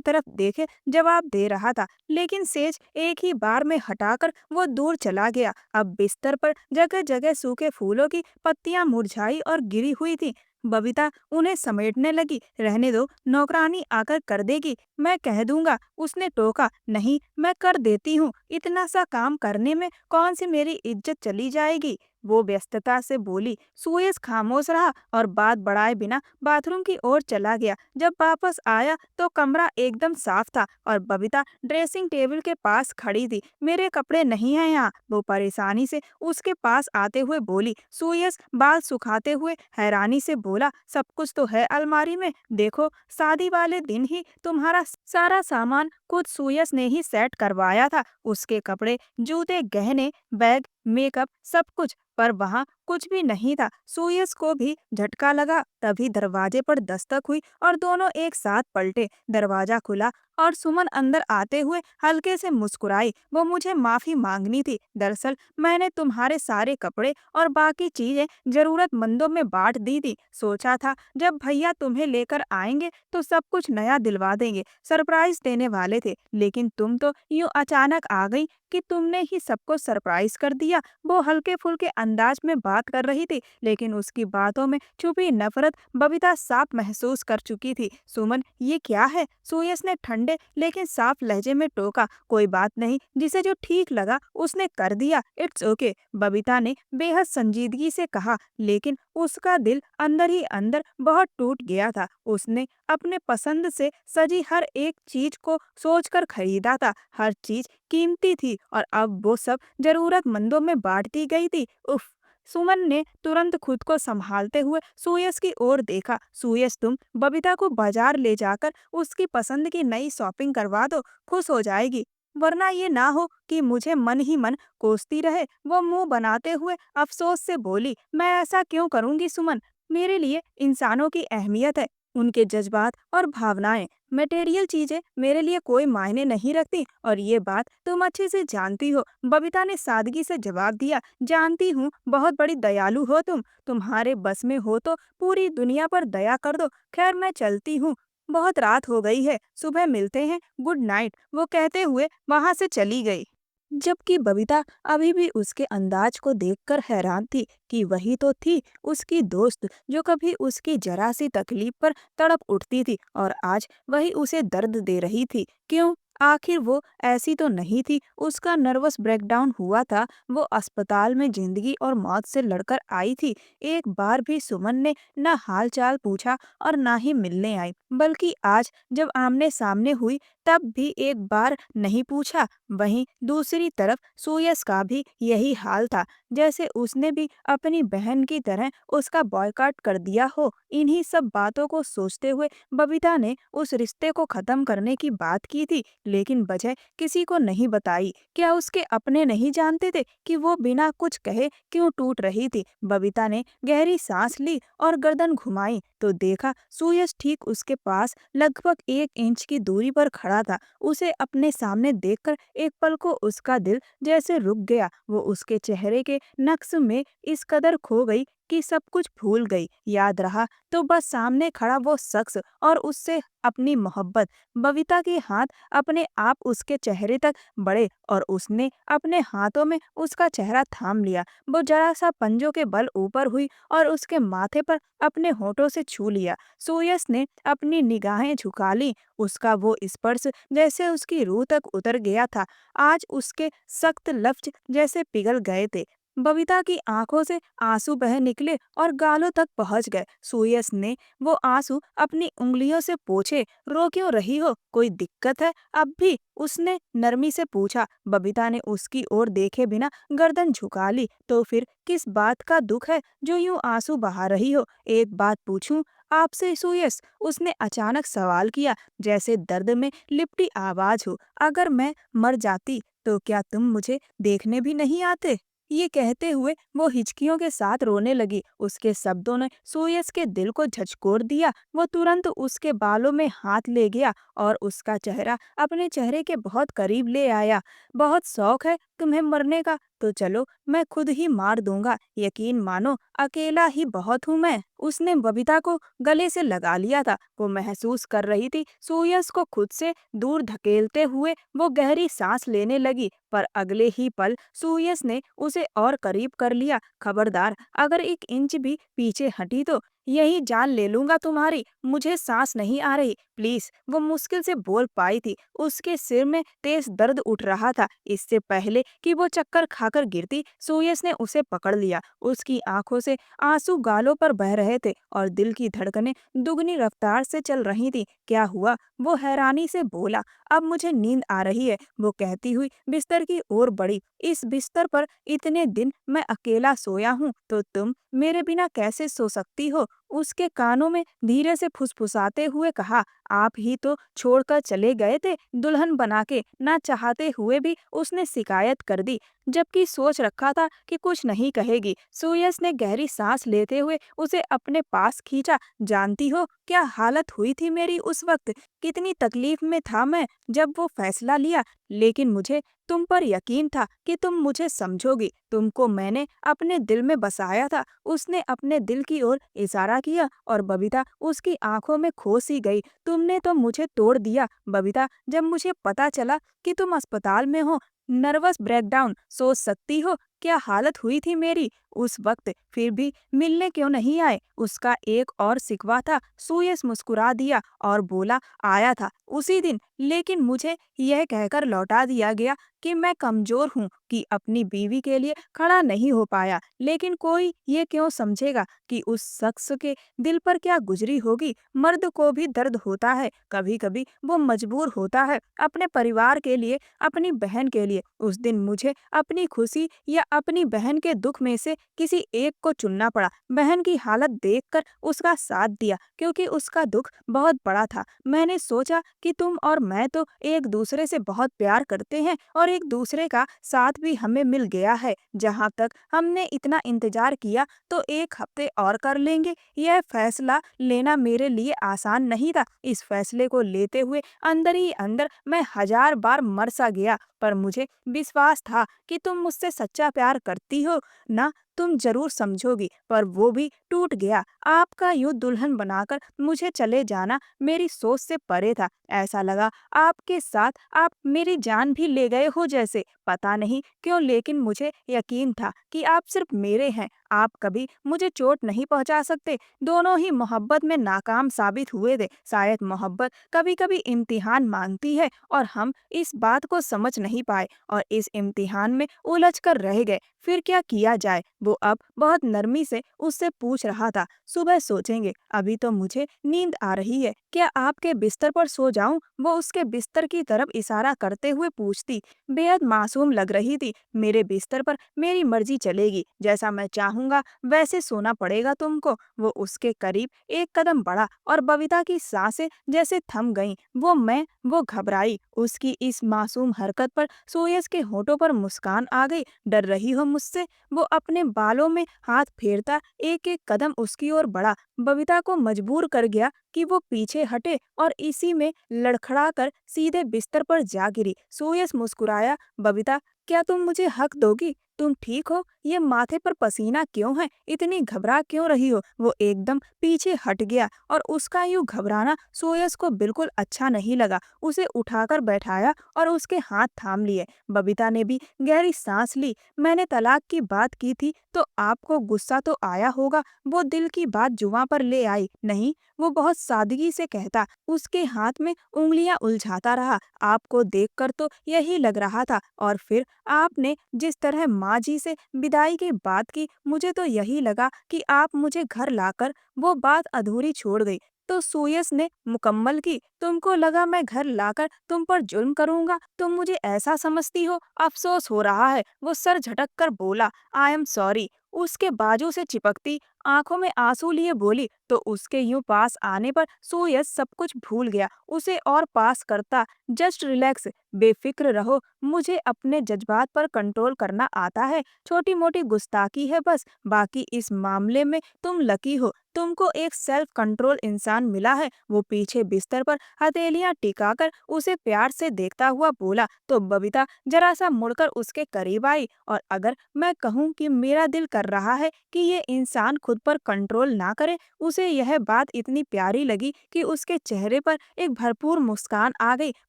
Speaker 1: तरफ देखे जवाब दे रहा था, लेकिन सेज एक ही बार में हटाकर वो दूर चला गया। अब बिस्तर पर जगह जगह सूखे फूलों की पत्तियां मुरझाई और गिरी हुई थी। बबीता उन्हें समेटने लगी। रहने दो, नौकरानी आकर कर देगी, मैं कह दूंगा, उसने टोका। नहीं, मैं कर देती हूँ, इतना सा काम करने में कौन सी मेरी इज्जत चली जाएगी? वो व्यस्तता से बोली। सुयश खामोश रहा और बात बढ़ाए बिना बाथरूम की ओर चला गया। जब वापस आया तो कमरा एकदम साफ था और बबीता ड्रेसिंग टेबल के पास खड़ी थी। मेरे कपड़े नहीं हैं यहाँ, वो परेशानी से उसके पास आते हुए बोली। सुयश बाल सुखाते हुए हैरानी से बोला, सब कुछ तो है अलमारी में, देखो, शादी वाले दिन ही तुम्हारा सारा सामान खुद सुयश ने ही सेट करवाया था। उसके कपड़े, जूते, गहने, बैग, मेकअप, सब कुछ। पर वहाँ कुछ भी नहीं था। सुयश को भी झटका लगा। तभी दरवाजे पर दस्तक हुई और दोनों एक साथ पलटे। दरवाजा खुला और सुमन अंदर आते हुए हल्के से मुस्कुराई। वो मुझे माफी मांगनी थी। दरअसल मैंने तुम्हारे सारे कपड़े और बाकी चीजें जरूरतमंदों में बांट दी थी। सोचा था जब भैया तुम्हें लेकर आएंगे तो सब कुछ नया दिलवा देंगे, सरप्राइज देने वाले थे। लेकिन तुम तो यूं अचानक आ गई कि तुमने ही सबको सरप्राइज कर दिया। वो हल्के फुल्के अंदाज में बात कर रही थी, लेकिन उसकी बातों में छुपी नफरत बबीता साफ महसूस कर चुकी थी। सुमन, ये क्या है? सुयश ने ठंडे लेकिन साफ लहजे में टोका। कोई बात नहीं, जिसे जो ठीक लगा उसने कर दिया, इट्स ओके, बबीता ने बेहद संजीदगी से कहा। लेकिन उसका दिल अंदर ही अंदर बहुत टूट गया था। उसने अपने पसंद से सजी हर एक चीज को सोचकर खरीदा था। हर चीज कीमती थी और अब वो सब जरूरतमंदों में बांटती गई थी। उफ! सुमन ने तुरंत खुद को संभालते हुए सुयश की ओर देखा। सुयश, तुम बबीता को बाजार ले जाकर उसकी पसंद की नई शॉपिंग करवा दो, खुश हो जाएगी। वरना ये ना हो कि मुझे मन ही मन कोसती रहे। वो मुंह बनाते हुए अफसोस से बोली। मैं ऐसा क्यों करूंगी सुमन? मेरे लिए इंसानों की अहमियत है, उनके जज्बात और भावनाएं। मटेरियल चीजें मेरे लिए कोई मायने नहीं रखती और ये बात तुम अच्छे से जानती हो। बबीता ने सादगी से जवाब दिया। जानती हूँ, बहुत बड़ी दयालु हो तुम। तुम्हारे बस में हो तो पूरी दुनिया पर दया कर दो। खैर, मैं चलती हूँ, बहुत रात हो गई है, सुबह मिलते हैं, गुड नाइट, वो कहते हुए वहां से चली गई। जबकि बबीता अभी भी उसके अंदाज को देखकर हैरान थी कि वही तो थी उसकी दोस्त जो कभी उसकी जरा सी तकलीफ पर तड़प उठती थी और आज वही उसे दर्द दे रही थी। क्यों? आखिर वो ऐसी तो नहीं थी। उसका नर्वस ब्रेकडाउन हुआ था। वो अस्पताल में जिंदगी और मौत से लड़कर आई थी। एक बार भी सुमन ने न हाल चाल पूछा और ना ही मिलने आई, बल्कि आज जब आमने सामने हुई तब भी एक बार नहीं पूछा। वहीं दूसरी तरफ सुयश का भी यही हाल था, जैसे उसने भी अपनी बहन की तरह उसका बॉयकॉट कर दिया हो। इन्हीं सब बातों को सोचते हुए बबीता ने उस रिश्ते को खत्म करने की बात की थी, लेकिन वजह किसी को नहीं बताई। क्या उसके अपने नहीं जानते थे कि वो बिना कुछ कहे क्यों टूट रही थी? बबीता ने गहरी सांस ली और गर्दन घुमाई तो देखा सुयश ठीक उसके पास लगभग 1 इंच की दूरी पर खड़ा था। उसे अपने सामने देखकर एक पल को उसका दिल जैसे रुक गया। वो उसके चेहरे के नक्श में इस कदर खो गई कि सब कुछ भूल गई। याद रहा तो बस सामने खड़ा वो शख्स और उससे अपनी मोहब्बत। बबीता के हाथ अपने आप उसके चेहरे तक बढ़े और उसने अपने हाथों में उसका चेहरा थाम लिया। वो जरा सा पंजों के बल ऊपर हुई और उसके माथे पर अपने होठों से छू लिया। सुयस ने अपनी निगाहें झुका ली। उसका वो स्पर्श जैसे उसकी रूह तक उतर गया था। आज उसके सख्त लफ्ज जैसे पिघल गए थे। बबीता की आंखों से आंसू बह निकले और गालों तक पहुंच गए। सुयस ने वो आंसू अपनी उंगलियों से पोंछे। रो क्यों रही हो, कोई दिक्कत है अब भी? उसने नरमी से पूछा। बबीता ने उसकी ओर देखे बिना गर्दन झुका ली। तो फिर किस बात का दुख है जो यूं आंसू बहा रही हो? एक बात पूछूं आपसे सुयस? उसने अचानक सवाल किया, जैसे दर्द में लिपटी आवाज हो। अगर मैं मर जाती तो क्या तुम मुझे देखने भी नहीं आते? ये कहते हुए वो हिचकियों के साथ रोने लगी। उसके शब्दों ने सुयस के दिल को झकझोर दिया। वो तुरंत उसके बालों में हाथ ले गया और उसका चेहरा अपने चेहरे के बहुत करीब ले आया। बहुत शौक है तुम्हें मरने का, तो चलो मैं खुद ही मार दूंगा। यकीन मानो अकेला ही बहुत हूँ मैं। उसने बबीता को गले से लगा लिया था। वो महसूस कर रही थी सुयस को खुद से दूर धकेलते हुए। वो गहरी सांस लेने लगी, पर अगले ही पल सुयस ने उसे और करीब कर लिया। खबरदार, अगर 1 इंच भी पीछे हटी तो यही जान ले लूंगा तुम्हारी। मुझे सांस नहीं आ रही, प्लीज। वो मुश्किल से बोल पाई थी। उसके सिर में तेज दर्द उठ रहा था। इससे पहले कि वो चक्कर खाकर गिरती, सुयस ने उसे पकड़ लिया। उसकी आंखों से आंसू गालों पर बह रहे थे और दिल की धड़कनें दुगनी रफ्तार से चल रही थी। क्या हुआ? वो हैरानी से बोला। अब मुझे नींद आ रही है, वो कहती हुई बिस्तर की ओर बढ़ी। इस बिस्तर पर इतने दिन मैं अकेला सोया हूँ, तो तुम मेरे बिना कैसे सो सकती हो? उसके कानों में धीरे से फुसफुसाते हुए कहा। आप ही तो छोड़कर चले गए थे दुल्हन बना के। ना चाहते हुए भी उसने शिकायत कर दी, जबकि सोच रखा था कि कुछ नहीं कहेगी। सुयस ने गहरी सांस लेते हुए उसे अपने पास खींचा। जानती हो क्या हालत हुई थी मेरी उस वक्त? कितनी तकलीफ में था मैं जब वो फैसला लिया। लेकिन मुझे तुम पर यकीन था कि तुम मुझे समझोगी। तुमको मैंने अपने दिल में बसाया था। उसने अपने दिल की ओर इशारा किया और बबीता उसकी आंखों में खो सी गई। तुमने तो मुझे तोड़ दिया बबीता। जब मुझे पता चला कि तुम अस्पताल में हो, नर्वस ब्रेकडाउन, सोच सकती हो क्या हालत हुई थी मेरी उस वक्त। फिर भी मिलने क्यों नहीं आए? उसका एक और शिकवा था। सुयस मुस्कुरा दिया और बोला, आया था उसी दिन, लेकिन मुझे यह कहकर लौटा दिया गया कि मैं कमजोर हूँ, कि अपनी बीवी के लिए खड़ा नहीं हो पाया। लेकिन कोई ये क्यों समझेगा कि उस शख्स के दिल पर क्या गुजरी होगी। मर्द को भी दर्द होता है। कभी कभी वो मजबूर होता है अपने परिवार के लिए, अपनी बहन के लिए। उस दिन मुझे अपनी खुशी या अपनी बहन के दुख में से किसी एक को चुनना पड़ा। बहन की हालत देखकर उसका साथ दिया, क्योंकि उसका दुख बहुत बड़ा था। मैंने सोचा कि तुम और मैं तो एक दूसरे से बहुत प्यार करते हैं और एक दूसरे का साथ भी हमें मिल गया है। जहाँ तक हमने इतना इंतजार किया तो 1 हफ्ते और कर लेंगे। यह फैसला लेना मेरे लिए आसान नहीं था। इस फैसले को लेते हुए अंदर ही अंदर मैं 1000 बार मर सा गया, पर मुझे विश्वास था कि तुम मुझसे सच्चा प्यार करती हो ना, तुम जरूर समझोगी। पर वो भी टूट गया। आपका यूं दुल्हन बनाकर मुझे चले जाना मेरी सोच से परे था। ऐसा लगा आपके साथ आप मेरी जान भी ले गए हो जैसे। पता नहीं क्यों, लेकिन मुझे यकीन था कि आप सिर्फ मेरे हैं। आप कभी मुझे चोट नहीं पहुंचा सकते। दोनों ही मोहब्बत में नाकाम साबित हुए थे। शायद मोहब्बत कभी कभी इम्तिहान मांगती है और हम इस बात को समझ नहीं पाए और इस इम्तिहान में उलझ कर रह गए। फिर क्या किया जाए? वो अब बहुत नरमी से उससे पूछ रहा था। सुबह सोचेंगे, अभी तो मुझे नींद आ रही है। क्या आपके बिस्तर पर सो जाऊं? वो उसके बिस्तर की तरफ इशारा करते हुए पूछती। बेहद मासूम लग रही थी। मेरे बिस्तर पर मेरी मर्जी चलेगी, जैसा मैं चाहूंगा वैसे सोना पड़ेगा तुमको। वो उसके करीब एक कदम बढ़ा और बबीता की सांसें जैसे थम गईं। वो घबराई। उसकी इस मासूम हरकत पर सुयस के होठों पर मुस्कान आ गई। डर रही हो मुझसे? वो अपने बालों में हाथ फेरता एक एक कदम उसकी ओर बढ़ा। बबीता को मजबूर कर गया कि वो पीछे हटे और इसी में लड़खड़ाकर सीधे बिस्तर पर जा गिरी। सुयस मुस्कुराया। बबीता, क्या तुम मुझे हक दोगी? तुम ठीक हो? ये माथे पर पसीना क्यों है? इतनी घबरा क्यों रही हो? वो एकदम पीछे हट गया और उसका यूं घबराना सोयस को बिल्कुल अच्छा नहीं लगा। उसे उठाकर बैठाया और उसके हाथ थाम लिए। बबीता ने भी गहरी सांस ली। मैंने तलाक की बात की थी तो आपको गुस्सा तो आया होगा। वो दिल की बात जुबां पर ले आई। नहीं, वो बहुत सादगी से कहता। उसके हाथ में उंगलियां उलझाता रहा। आपको देखकर तो यही लग रहा था। और फिर आपने जिस तरह माँ जी से विदाई की बात की, मुझे तो यही लगा कि आप मुझे घर लाकर वो बात अधूरी छोड़ गई। तो सोयस ने मुकम्मल की। तुमको लगा मैं घर लाकर तुम पर जुल्म करूंगा? तुम मुझे ऐसा समझती हो? अफसोस हो रहा है। वो सर झटक कर बोला, आई एम सॉरी। उसके बाजू से चिपकती आंखों में आंसू लिए बोली। तो उसके यूं पास आने पर सोयस सब कुछ भूल गया। उसे और पास करता, जस्ट रिलैक्स, बेफिक्र रहो। मुझे अपने जज्बात पर कंट्रोल करना आता है। छोटी मोटी गुस्ताखी है बस। बाकी इस मामले में तुम लकी हो। तुमको एक सेल्फ कंट्रोल इंसान मिला है। वो पीछे बिस्तर पर हथेलियां टिकाकर उसे प्यार से देखता हुआ बोला। तो बबीता जरा सा मुड़कर उसके करीब आई। और अगर मैं कहूँ कि मेरा दिल कर रहा है कि ये इंसान खुद पर कंट्रोल ना करे। उसे यह बात इतनी प्यारी लगी कि उसके चेहरे पर एक भरपूर मुस्कान आ गई।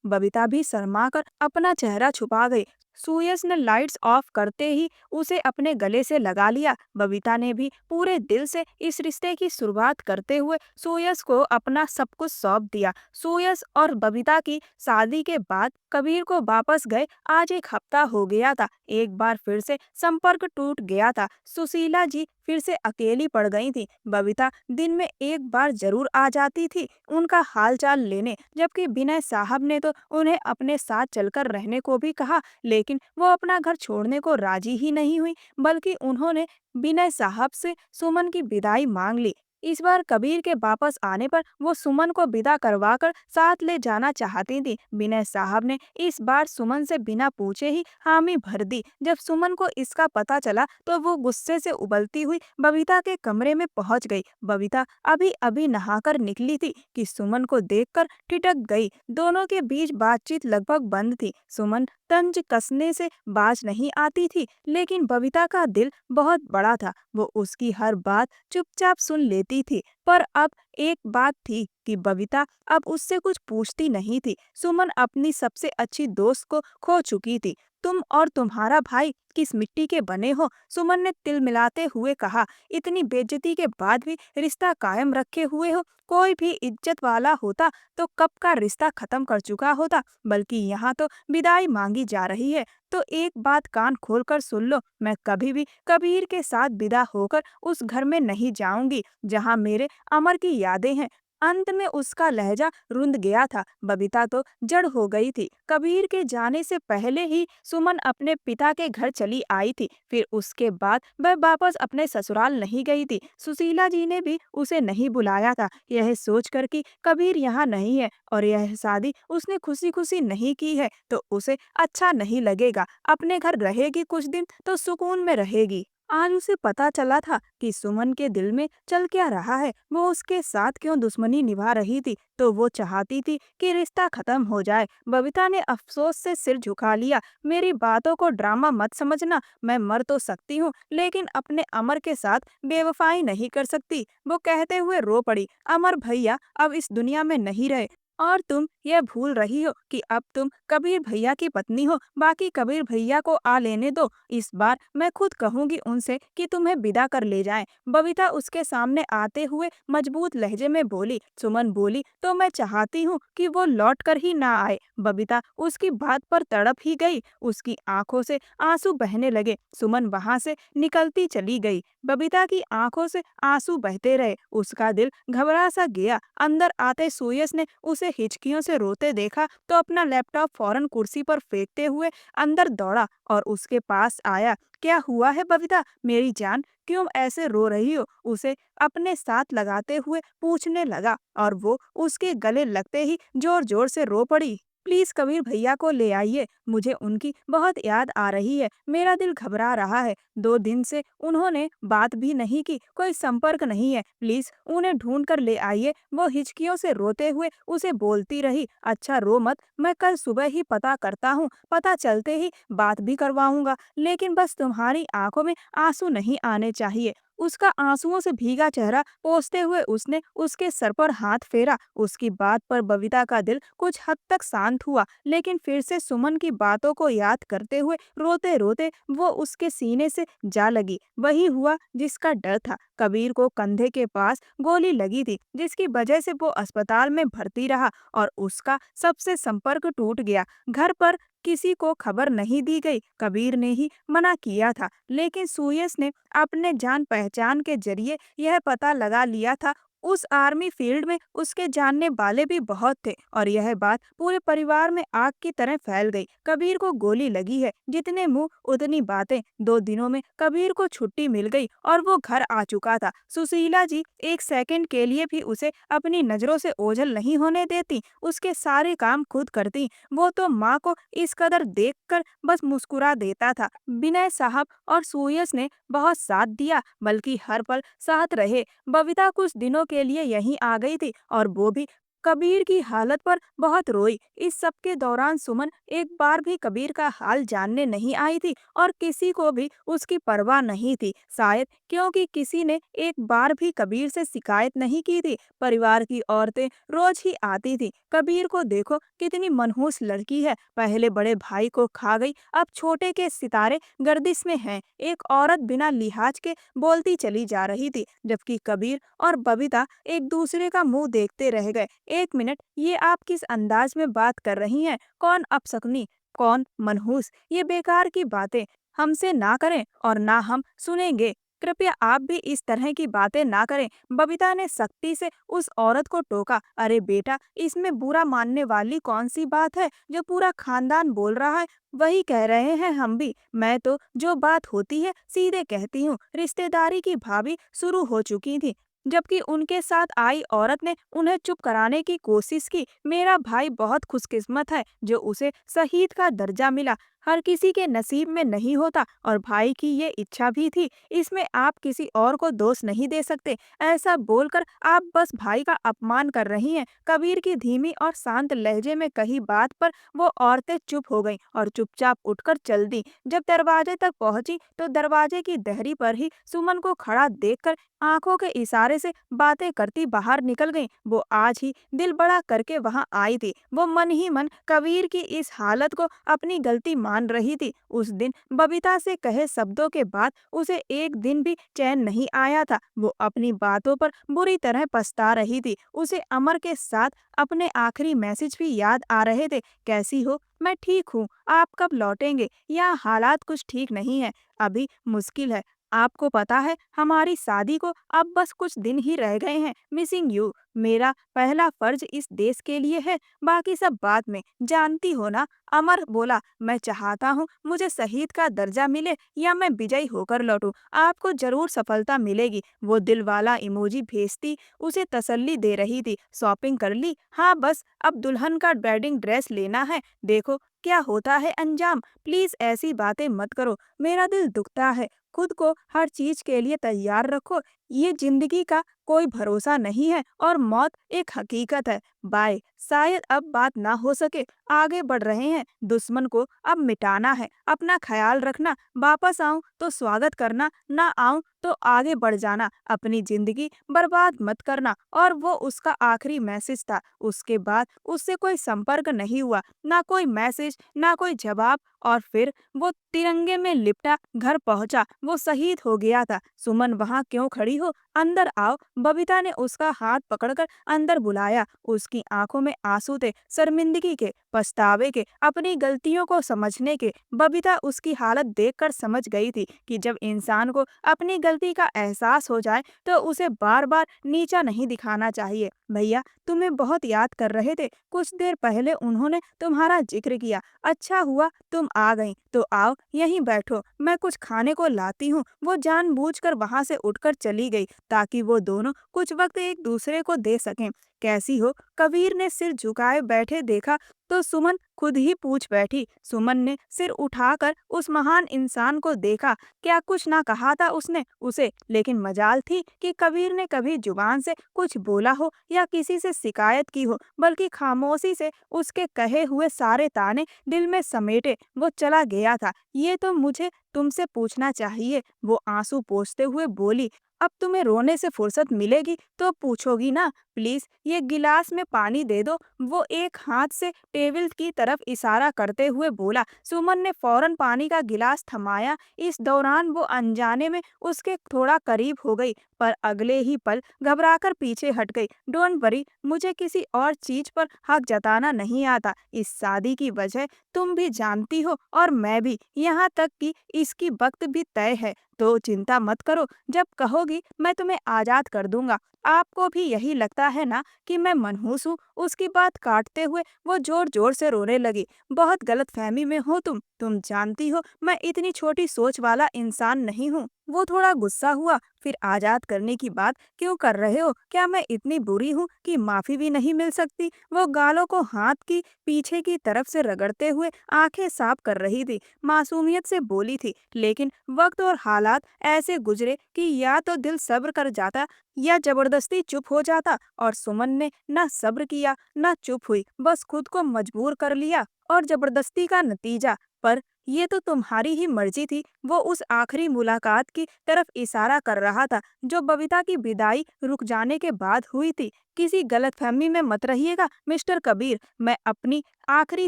Speaker 1: बबीता भी शर्मा कर अपना चेहरा छुपा गई। सुयस ने लाइट्स ऑफ करते ही उसे अपने गले से लगा लिया। बबीता ने भी पूरे दिल से इस रिश्ते की शुरुआत करते हुए सुयस को अपना सब कुछ सौंप दिया। सुयस और बबीता की शादी के बाद कबीर को वापस गए आज एक हफ्ता हो गया था। एक बार फिर से संपर्क टूट गया था। सुशीला जी फिर से अकेली पड़ गई थी। बबीता दिन में एक बार जरूर आ जाती थी उनका हालचाल लेने, जबकि विनय साहब ने तो उन्हें अपने साथ चलकर रहने को भी कहा। लेकिन वो अपना घर छोड़ने को राजी ही नहीं हुई, बल्कि उन्होंने विनय साहब से सुमन की विदाई मांग ली। इस बार कबीर के वापस आने पर वो सुमन को विदा करवाकर साथ ले जाना चाहती थी। विनय साहब ने इस बार सुमन से बिना पूछे ही हामी भर दी। जब सुमन को इसका पता चला तो वो गुस्से से उबलती हुई बबीता के कमरे में पहुंच गई। बबीता अभी अभी नहाकर निकली थी कि सुमन को देखकर ठिठक गई। दोनों के बीच बातचीत लगभग बंद थी। सुमन तंज कसने से बाज नहीं आती थी, लेकिन बबीता का दिल बहुत बड़ा था। वो उसकी हर बात चुपचाप सुन लेती थी। पर अब एक बात थी कि बबीता अब उससे कुछ पूछती नहीं थी। सुमन अपनी सबसे अच्छी दोस्त को खो चुकी थी। तुम और तुम्हारा भाई किस मिट्टी के बने हो? सुमन ने तिल मिलाते हुए कहा। इतनी बेइज्जती के बाद भी रिश्ता कायम रखे हुए हो। कोई भी इज्जत वाला होता तो कब का रिश्ता खत्म कर चुका होता। बल्कि यहाँ तो विदाई मांगी जा रही है। तो एक बात कान खोलकर सुन लो, मैं कभी भी कबीर के साथ विदा होकर उस घर में नहीं जाऊंगी जहाँ मेरे अमर की यादें हैं। अंत में उसका लहजा रुंध गया था। बबीता तो जड़ हो गई थी। कबीर के जाने से पहले ही सुमन अपने पिता के घर चली आई थी। फिर उसके बाद वह वापस अपने ससुराल नहीं गई थी। सुशीला जी ने भी उसे नहीं बुलाया था, यह सोचकर कि कबीर यहाँ नहीं है और यह शादी उसने खुशी खुशी नहीं की है तो उसे अच्छा नहीं लगेगा। अपने घर रहेगी कुछ दिन तो सुकून में रहेगी। आज उसे पता चला था कि सुमन के दिल में चल क्या रहा है। वो उसके साथ क्यों दुश्मनी निभा रही थी। तो वो चाहती थी कि रिश्ता खत्म हो जाए। बबीता ने अफसोस से सिर झुका लिया। मेरी बातों को ड्रामा मत समझना। मैं मर तो सकती हूँ लेकिन अपने अमर के साथ बेवफाई नहीं कर सकती। वो कहते हुए रो पड़ी। अमर भैया अब इस दुनिया में नहीं रहे और तुम यह भूल रही हो कि अब तुम कबीर भैया की पत्नी हो। बाकी कबीर भैया को आ लेने दो। इस बार मैं खुद कहूंगी उनसे कि तुम्हें विदा कर ले जाएं। बबीता उसके सामने आते हुए मजबूत लहजे में बोली। सुमन बोली तो मैं चाहती हूँ कि वो लौट कर ही ना आए। बबीता उसकी बात पर तड़प ही गई। उसकी आंखों से आंसू बहने लगे। सुमन वहां से निकलती चली गई। बबीता की आंखों से आंसू बहते रहे। उसका दिल घबरा सा गया। अंदर आते सुयस ने उसे हिचकियों से रोते देखा तो अपना लैपटॉप फौरन कुर्सी पर फेंकते हुए अंदर दौड़ा और उसके पास आया। क्या हुआ है बबीता मेरी जान, क्यों ऐसे रो रही हो? उसे अपने साथ लगाते हुए पूछने लगा और वो उसके गले लगते ही जोर जोर से रो पड़ी। प्लीज कबीर भैया को ले आइए, मुझे उनकी बहुत याद आ रही है, मेरा दिल घबरा रहा है। 2 दिन से उन्होंने बात भी नहीं की, कोई संपर्क नहीं है, प्लीज उन्हें ढूंढ कर ले आइए। वो हिचकियों से रोते हुए उसे बोलती रही, अच्छा रो मत, मैं कल सुबह ही पता करता हूँ, पता चलते ही बात भी करवाऊंगा, लेकिन बस तुम्हारी आंखों में आंसू नहीं आने चाहिए। उसका आंसुओं से भीगा चेहरा पोंछते हुए उसने उसके सर पर हाथ फेरा। उसकी बात पर बबीता का दिल कुछ हद तक शांत हुआ, लेकिन फिर से सुमन की बातों को याद करते हुए रोते रोते वो उसके सीने से जा लगी। वही हुआ जिसका डर था। कबीर को कंधे के पास गोली लगी थी, जिसकी वजह से वो अस्पताल में भर्ती रहा और उसका सबसे संपर्क टूट गया। घर पर किसी को खबर नहीं दी गई, कबीर ने ही मना किया था, लेकिन सुयस ने अपने जान पहचान के जरिए यह पता लगा लिया था। उस आर्मी फील्ड में उसके जानने वाले भी बहुत थे और यह बात पूरे परिवार में आग की तरह फैल गई। कबीर को गोली लगी है, जितने मुंह उतनी बातें। 2 दिनों में कबीर को छुट्टी मिल गई और वो घर आ चुका था। सुशीला जी एक सेकंड के लिए भी उसे अपनी नजरों से ओझल नहीं होने देती, उसके सारे काम खुद करती। वो तो माँ को इस कदर देखकर बस मुस्कुरा देता था। विनय साहब और सुयस ने बहुत साथ दिया, बल्कि हर पल साथ रहे। बबीता कुछ दिनों के लिए यहीं आ गई थी और वो भी कबीर की हालत पर बहुत रोई। इस सब के दौरान सुमन एक बार भी कबीर का हाल जानने नहीं आई थी और किसी को भी उसकी परवाह नहीं थी, शायद क्योंकि किसी ने एक बार भी कबीर से शिकायत नहीं की थी। परिवार की औरतें रोज ही आती थी, कबीर को देखो कितनी मनहूस लड़की है, पहले बड़े भाई को खा गई, अब छोटे के सितारे गर्दिश में हैं। एक औरत बिना लिहाज के बोलती चली जा रही थी, जबकि कबीर और बबीता एक दूसरे का मुंह देखते रह गए। 1 मिनट, ये आप किस अंदाज में बात कर रही हैं? कौन अपशकुनी, कौन मनहूस? ये बेकार की बातें हमसे ना करें और ना हम सुनेंगे। कृपया आप भी इस तरह की बातें ना करें। बबीता ने सख्ती से उस औरत को टोका। अरे बेटा, इसमें बुरा मानने वाली कौन सी बात है? जो पूरा खानदान बोल रहा है वही कह रहे हैं हम भी। मैं तो जो बात होती है सीधे कहती हूँ। रिश्तेदारी की भाभी शुरू हो चुकी थी, जबकि उनके साथ आई औरत ने उन्हें चुप कराने की कोशिश की। मेरा भाई बहुत खुशकिस्मत है जो उसे शहीद का दर्जा मिला, हर किसी के नसीब में नहीं होता, और भाई की ये इच्छा भी थी। इसमें आप किसी और को दोष नहीं दे सकते। ऐसा बोलकर आप बस भाई का अपमान कर रही हैं। कबीर की धीमी और शांत लहजे में कही बात पर वो औरतें चुप हो गईं और चुपचाप उठकर चल दी। जब दरवाजे तक पहुंची तो दरवाजे की देहरी पर ही सुमन को खड़ा देखकर आंखों के इशारे से बातें करती बाहर निकल गईं। वो आज ही दिल बड़ा करके वहां आई थी। वो मन ही मन कबीर की इस हालत को अपनी गलती मान रही थी। उस दिन बबीता से कहे शब्दों के बाद उसे एक दिन भी चैन नहीं आया था। वो अपनी बातों पर बुरी तरह पछता रही थी। उसे अमर के साथ अपने आखिरी मैसेज भी याद आ रहे थे। कैसी हो? मैं ठीक हूँ। आप कब लौटेंगे? यहाँ हालात कुछ ठीक नहीं है, अभी मुश्किल है। आपको पता है हमारी शादी को अब बस कुछ दिन ही रह गए हैं। Missing you. मेरा पहला फर्ज इस देश के लिए है, बाकी सब बाद में, जानती हो ना। अमर बोला, मैं चाहता हूँ मुझे शहीद का दर्जा मिले या मैं विजयी होकर लौटूं, आपको जरूर सफलता मिलेगी। वो दिल वाला इमोजी भेजती उसे तसल्ली दे रही थी। शॉपिंग कर ली? हाँ, बस अब दुल्हन का वेडिंग ड्रेस लेना है। देखो क्या होता है अंजाम। प्लीज ऐसी बातें मत करो, मेरा दिल दुखता है। खुद को हर चीज के लिए तैयार रखो। ये जिंदगी का कोई भरोसा नहीं है और मौत एक हकीकत है। बाय। शायद अब बात ना हो सके। आगे बढ़ रहे हैं, दुश्मन को अब मिटाना है। अपना ख्याल रखना। वापस आऊं तो स्वागत करना, ना आऊं तो आगे बढ़ जाना। अपनी जिंदगी बर्बाद मत करना। और वो उसका आखिरी मैसेज था। उसके बाद उससे कोई संपर्क नहीं हुआ, ना कोई मैसेज, ना कोई जवाब। और फिर वो तिरंगे में लिपटा घर पहुंचा। वो शहीद हो गया था। सुमन, वहां क्यों खड़ी हो? अंदर आओ। बबीता ने उसका हाथ पकड़कर अंदर बुलाया। उसकी आंखों में आंसू थे, शर्मिंदगी के, पछतावे के, अपनी गलतियों को समझने के। बबीता उसकी हालत देखकर समझ गई थी कि जब इंसान को अपनी गलती का एहसास हो जाए तो उसे बार बार नीचा नहीं दिखाना चाहिए। भैया तुम्हें बहुत याद कर रहे थे, कुछ देर पहले उन्होंने तुम्हारा जिक्र किया। अच्छा हुआ तुम आ गई। तो आओ यहीं बैठो, मैं कुछ खाने को लाती हूँ। वो जानबूझकर वहां से उठकर चली गई ताकि वो दोनों कुछ वक्त एक दूसरे को दे सकें। कैसी हो? कबीर ने सिर झुकाए बैठे देखा तो सुमन खुद ही पूछ बैठी। सुमन ने सिर उठाकर उस महान इंसान को देखा। क्या कुछ ना कहा था उसने उसे, लेकिन मजाल थी कि कबीर ने कभी जुबान से कुछ बोला हो या किसी से शिकायत की हो, बल्कि खामोशी से उसके कहे हुए सारे ताने दिल में समेटे वो चला गया था। ये तो मुझे तुमसे पूछना चाहिए, वो आंसू पोंछते हुए बोली। अब तुम्हें रोने से फुर्सत मिलेगी तो पूछोगी ना। प्लीज ये गिलास में पानी दे दो, वो एक हाथ से टेबल की तरफ इशारा करते हुए बोला। सुमन ने फौरन पानी का गिलास थमाया। इस दौरान वो अनजाने में उसके थोड़ा करीब हो गई, पर अगले ही पल घबराकर पीछे हट गई। डोंट वरी, मुझे किसी और चीज पर हक जताना नहीं आता। इस शादी की वजह तुम भी जानती हो और मैं भी, यहाँ तक कि इसकी वक्त भी तय है। तो चिंता मत करो, जब कहोगी मैं तुम्हें आजाद कर दूंगा। आपको भी यही लगता है ना कि मैं मनहूस हूँ? उसकी बात काटते हुए वो जोर जोर से रोने लगी। बहुत गलतफहमी में हो तुम जानती हो मैं इतनी छोटी सोच वाला इंसान नहीं हूँ। वो थोड़ा गुस्सा हुआ। फिर आजाद करने की बात क्यों कर रहे हो? क्या मैं इतनी बुरी हूँ कि माफी भी नहीं मिल सकती? वो गालों को हाथ की पीछे की तरफ से रगड़ते हुए आंखें साफ कर रही थी। मासूमियत से बोली थी, लेकिन वक्त और हालात ऐसे गुजरे कि या तो दिल सब्र कर जाता या जबरदस्ती चुप हो जाता। और सुमन ने न सब्र किया न चुप हुई, बस खुद को मजबूर कर लिया। और जबरदस्ती का नतीजा, पर ये तो तुम्हारी ही मर्जी थी। वो उस आखिरी मुलाकात की तरफ इशारा कर रहा था जो बबीता की विदाई रुक जाने के बाद हुई थी। किसी गलतफहमी में मत रहिएगा मिस्टर कबीर, मैं अपनी आखिरी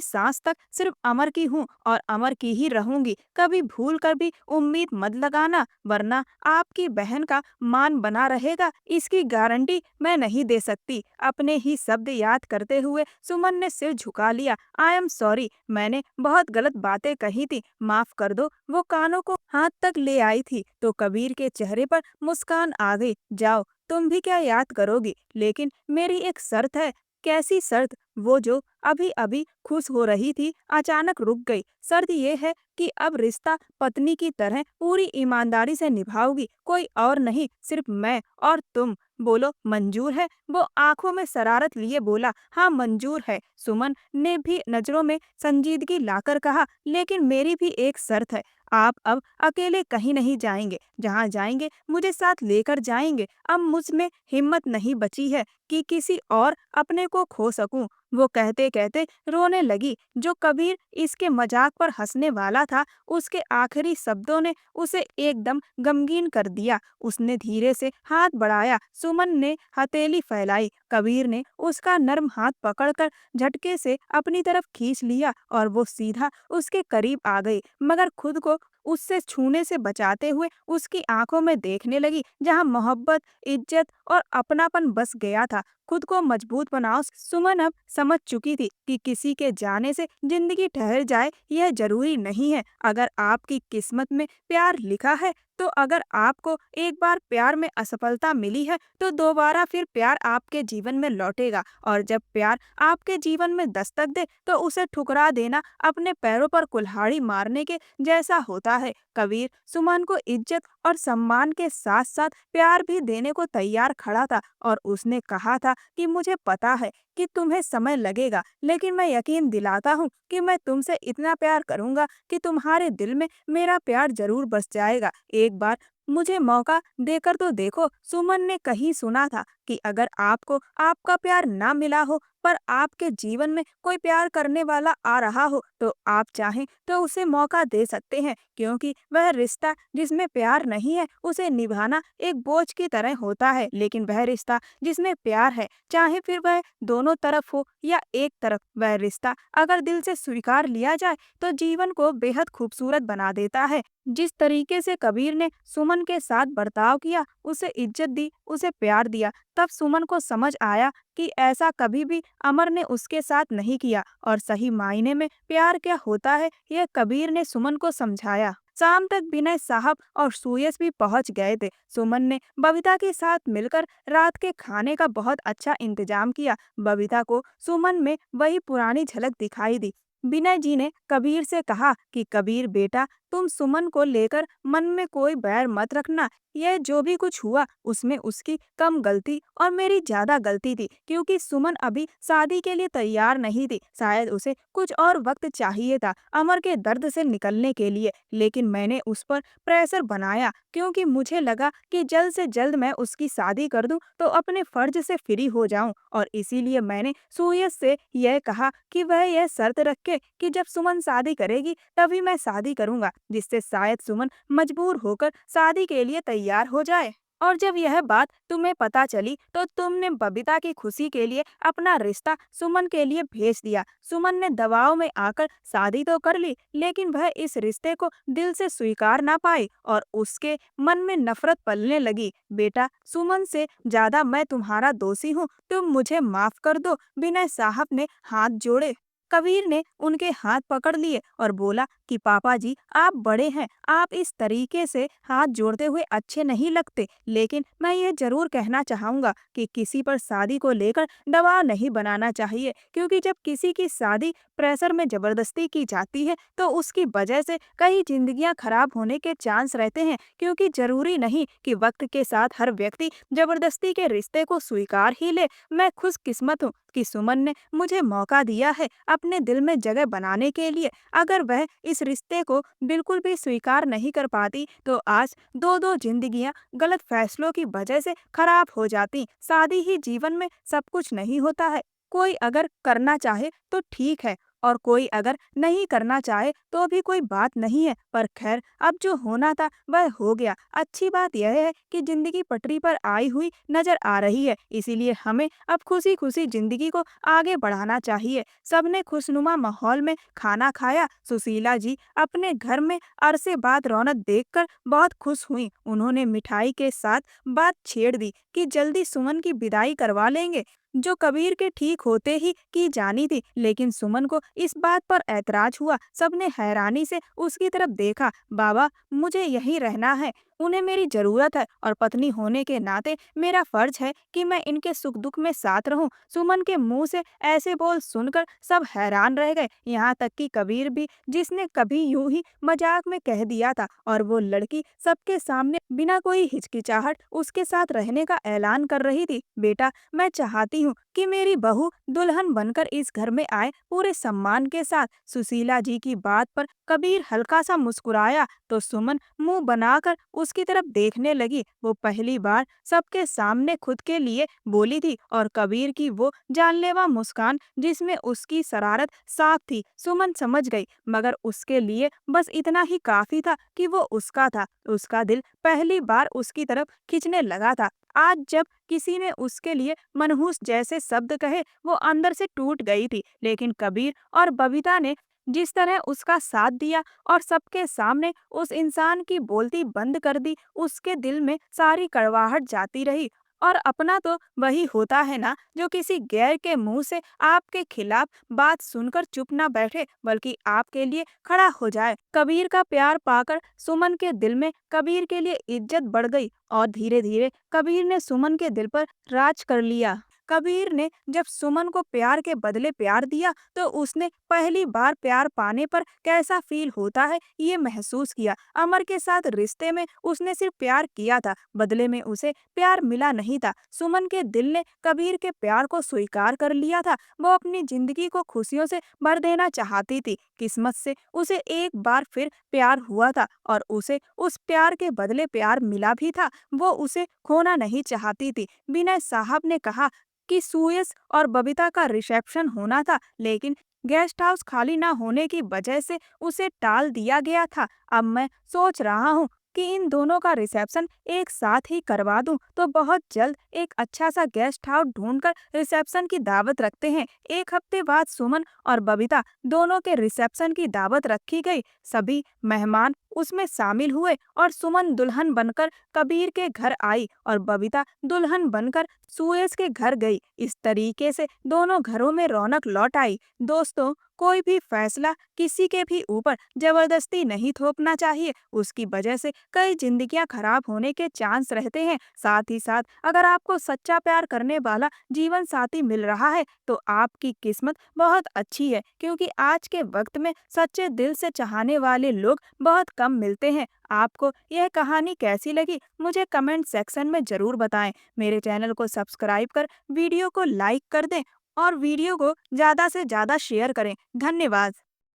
Speaker 1: सांस तक सिर्फ अमर की हूँ और अमर की ही रहूंगी। कभी भूल कर भी उम्मीद मत लगाना, वरना आपकी बहन का मान बना रहेगा इसकी गारंटी मैं नहीं दे सकती। अपने ही शब्द याद करते हुए सुमन ने सिर झुका लिया। आई एम सॉरी, मैंने बहुत गलत बातें कही थी, माफ कर दो। वो कानों को हाथ तक ले आई थी तो कबीर के चेहरे पर मुस्कान आ गई। जाओ, तुम भी क्या याद करोगी, लेकिन मेरी एक शर्त है। कैसी शर्त? वो जो अभी अभी खुश हो रही थी अचानक रुक गई। शर्त ये है कि अब रिश्ता पत्नी की तरह पूरी ईमानदारी से निभाओगी, कोई और नहीं, सिर्फ मैं और तुम। बोलो मंजूर है? वो आंखों में शरारत लिए बोला। हाँ मंजूर है, सुमन ने भी नजरों में संजीदगी लाकर कहा। लेकिन मेरी भी एक शर्त है, आप अब अकेले कहीं नहीं जाएंगे। जहाँ जाएंगे मुझे साथ लेकर जाएंगे। अब मुझ में हिम्मत नहीं बची है कि किसी और अपने को खो सकूं। वो कहते कहते रोने लगी। जो कबीर इसके मजाक पर हंसने वाला था, उसके आखिरी शब्दों ने उसे एकदम गमगीन कर दिया। उसने धीरे से हाथ बढ़ाया। सुमन ने हथेली फैलाई। कबीर ने उसका नर्म हाथ पकड़कर झटके से अपनी तरफ खींच लिया और वो सीधा उसके करीब आ गई, मगर खुद को उससे छूने से बचाते हुए उसकी आंखों में देखने लगी, जहां मोहब्बत, इज्जत और अपनापन बस गया था। खुद को मजबूत बनाओ। सुमन अब समझ चुकी थी कि किसी के जाने से जिंदगी ठहर जाए यह जरूरी नहीं है। अगर आपकी किस्मत में प्यार लिखा है, तो अगर आपको एक बार प्यार में असफलता मिली है, तो दोबारा फिर प्यार आपके जीवन में लौटेगा। और जब प्यार आपके जीवन में दस्तक दे, तो उसे ठुकरा देना अपने पैरों पर कुल्हाड़ी मारने के जैसा होता है। कबीर सुमन को इज्जत और सम्मान के साथ साथ प्यार भी देने को तैयार खड़ा था, और उसने कहा था कि मुझे पता है कि तुम्हें समय लगेगा, लेकिन मैं यकीन दिलाता हूँ कि मैं तुमसे इतना प्यार करूंगा कि तुम्हारे दिल में मेरा प्यार जरूर बस जाएगा। एक बार मुझे मौका देकर तो देखो। सुमन ने कहीं सुना था कि अगर आपको आपका प्यार ना मिला हो, पर आपके जीवन में कोई प्यार करने वाला आ रहा हो, तो आप चाहें तो उसे मौका दे सकते हैं, क्योंकि वह रिश्ता जिसमें प्यार नहीं है, उसे निभाना एक बोझ की तरह होता है। लेकिन वह रिश्ता जिसमें प्यार है, चाहे फिर वह दोनों तरफ हो या एक तरफ, वह रिश्ता अगर दिल से स्वीकार लिया जाए तो जीवन को बेहद खूबसूरत बना देता है। जिस तरीके से कबीर ने सुमन के साथ बर्ताव किया, उसे इज्जत दी, उसे प्यार दिया, तब सुमन को समझ आया कि ऐसा कभी भी अमर ने उसके साथ नहीं किया। और सही मायने में प्यार क्या होता है, यह कबीर ने सुमन को समझाया। शाम तक विनय साहब और सुयश भी पहुंच गए थे। सुमन ने बबीता के साथ मिलकर रात के खाने का बहुत अच्छा इंतजाम किया। बबीता को सुमन में वही पुरानी झलक दिखाई दी। विनय जी ने कबीर से कहा कि कबीर बेटा, तुम सुमन को लेकर मन में कोई बैर मत रखना। यह जो भी कुछ हुआ उसमें उसकी कम गलती और मेरी ज्यादा गलती थी, क्योंकि सुमन अभी शादी के लिए तैयार नहीं थी। शायद उसे कुछ और वक्त चाहिए था अमर के दर्द से निकलने के लिए, लेकिन मैंने उस पर प्रेशर बनाया क्योंकि मुझे लगा कि जल्द से जल्द मैं उसकी शादी कर दूं तो अपने फर्ज से फ्री हो जाऊं। और इसीलिए मैंने सूयश से यह कहा कि वह यह शर्त रखे कि जब सुमन शादी करेगी तभी मैं शादी करूंगा, जिससे शायद सुमन मजबूर होकर शादी के लिए तैयार हो जाए। और जब यह बात तुम्हें पता चली तो तुमने बबीता की खुशी के लिए अपना रिश्ता सुमन के लिए भेज दिया। सुमन ने दबाव में आकर शादी तो कर ली, लेकिन वह इस रिश्ते को दिल से स्वीकार ना पाई और उसके मन में नफरत पलने लगी। बेटा, सुमन से ज्यादा मैं तुम्हारा दोषी हूँ, तुम मुझे माफ कर दो। विनय साहब ने हाथ जोड़े। कबीर ने उनके हाथ पकड़ लिए और बोला कि पापा जी, आप बड़े हैं, आप इस तरीके से हाथ जोड़ते हुए अच्छे नहीं लगते, लेकिन मैं ये जरूर कहना चाहूंगा कि किसी पर शादी को लेकर दबाव नहीं बनाना चाहिए, क्योंकि जब किसी की शादी प्रेशर में जबरदस्ती की जाती है तो उसकी वजह से कई जिंदगियां खराब होने के चांस रहते हैं, क्योंकि जरूरी नहीं कि वक्त के साथ हर व्यक्ति जबरदस्ती के रिश्ते को स्वीकार ही ले। मैं खुशकिस्मत हूँ कि सुमन ने मुझे मौका दिया है अपने दिल में जगह बनाने के लिए। अगर वह इस रिश्ते को बिल्कुल भी स्वीकार नहीं कर पाती तो आज दो दो जिंदगियां गलत फैसलों की वजह से खराब हो जाती। शादी ही जीवन में सब कुछ नहीं होता है। कोई अगर करना चाहे तो ठीक है, और कोई अगर नहीं करना चाहे तो भी कोई बात नहीं है। पर खैर, अब जो होना था वह हो गया। अच्छी बात यह है कि जिंदगी पटरी पर आई हुई नजर आ रही है, इसीलिए हमें अब खुशी खुशी जिंदगी को आगे बढ़ाना चाहिए। सबने खुशनुमा माहौल में खाना खाया। सुशीला जी अपने घर में अरसे बाद रौनक देखकर बहुत खुश हुई। उन्होंने मिठाई के साथ बात छेड़ दी कि जल्दी सुमन की विदाई करवा लेंगे, जो कबीर के ठीक होते ही की जानी थी। लेकिन सुमन को इस बात पर ऐतराज हुआ। सबने हैरानी से उसकी तरफ देखा। बाबा, मुझे यहीं रहना है, उन्हें मेरी जरूरत है और पत्नी होने के नाते मेरा फर्ज है कि मैं इनके सुख दुख में साथ रहूं। सुमन के मुंह से ऐसे बोल सुनकर सब हैरान रह गए, यहाँ तक कि कबीर भी, जिसने कभी यूं ही मजाक में कह दिया था। और वो लड़की सबके सामने बिना कोई हिचकिचाहट उसके साथ रहने का ऐलान कर रही थी। बेटा, मैं चाहती हूँ कि मेरी बहू दुल्हन बनकर इस घर में आए, पूरे सम्मान के साथ। सुशीला जी की बात पर कबीर हल्का सा मुस्कुराया तो सुमन मुंह बनाकर उसकी तरफ देखने लगी। वो पहली बार सबके सामने खुद के लिए बोली थी, और कबीर की वो जानलेवा मुस्कान जिसमें उसकी शरारत साफ थी, सुमन समझ गई। मगर उसके लिए बस इतना ही काफी था कि वो उसका था। उसका दिल पहली बार उसकी तरफ खिंचने लगा था। आज जब किसी ने उसके लिए मनहूस जैसे शब्द कहे, वो अंदर से टूट गई थी। लेकिन कबीर और बबीता ने जिस तरह उसका साथ दिया और सबके सामने उस इंसान की बोलती बंद कर दी, उसके दिल में सारी कड़वाहट जाती रही। और अपना तो वही होता है ना, जो किसी गैर के मुंह से आपके खिलाफ बात सुनकर चुप ना बैठे, बल्कि आपके लिए खड़ा हो जाए। कबीर का प्यार पाकर सुमन के दिल में कबीर के लिए इज्जत बढ़ गई, और धीरे धीरे कबीर ने सुमन के दिल पर राज कर लिया। कबीर ने जब सुमन को प्यार के बदले प्यार दिया तो उसने पहली बार प्यार पाने पर कैसा फील होता है ये महसूस किया। अमर के साथ रिश्ते में उसने सिर्फ प्यार किया था, बदले में उसे प्यार मिला नहीं था। सुमन के दिल ने कबीर के प्यार को स्वीकार कर लिया था। वो अपनी जिंदगी को खुशियों से भर देना चाहती थी। किस्मत से उसे एक बार फिर प्यार हुआ था, और उसे उस प्यार के बदले प्यार मिला भी था। वो उसे खोना नहीं चाहती थी। विनय साहब ने कहा कि सुयश और बबीता का रिसेप्शन होना था, लेकिन गेस्ट हाउस खाली ना होने की वजह से उसे टाल दिया गया था। अब मैं सोच रहा हूँ कि इन दोनों का रिसेप्शन एक साथ ही करवा दूं, तो बहुत जल्द एक अच्छा सा गेस्ट हाउस ढूंढकर रिसेप्शन की दावत रखते हैं। एक हफ्ते बाद सुमन और बबीता दोनों के रिसेप्शन की दावत रखी गई। सभी मेहमान उसमें शामिल हुए, और सुमन दुल्हन बनकर कबीर के घर आई और बबीता दुल्हन बनकर सुएज के घर गई। इस तरीके से दोनों घरों में रौनक लौट आई। दोस्तों, कोई भी फैसला किसी के भी ऊपर जबरदस्ती नहीं थोपना चाहिए, उसकी वजह से कई जिंदगियां खराब होने के चांस रहते हैं। साथ ही साथ अगर आपको सच्चा प्यार करने वाला जीवन साथी मिल रहा है तो आपकी किस्मत बहुत अच्छी है, क्योंकि आज के वक्त में सच्चे दिल से चाहने वाले लोग बहुत कम मिलते हैं। आपको यह कहानी कैसी लगी मुझे कमेंट सेक्शन में जरूर बताएं। मेरे चैनल को सब्सक्राइब कर वीडियो को लाइक कर दें और वीडियो को ज़्यादा से ज़्यादा शेयर करें। धन्यवाद।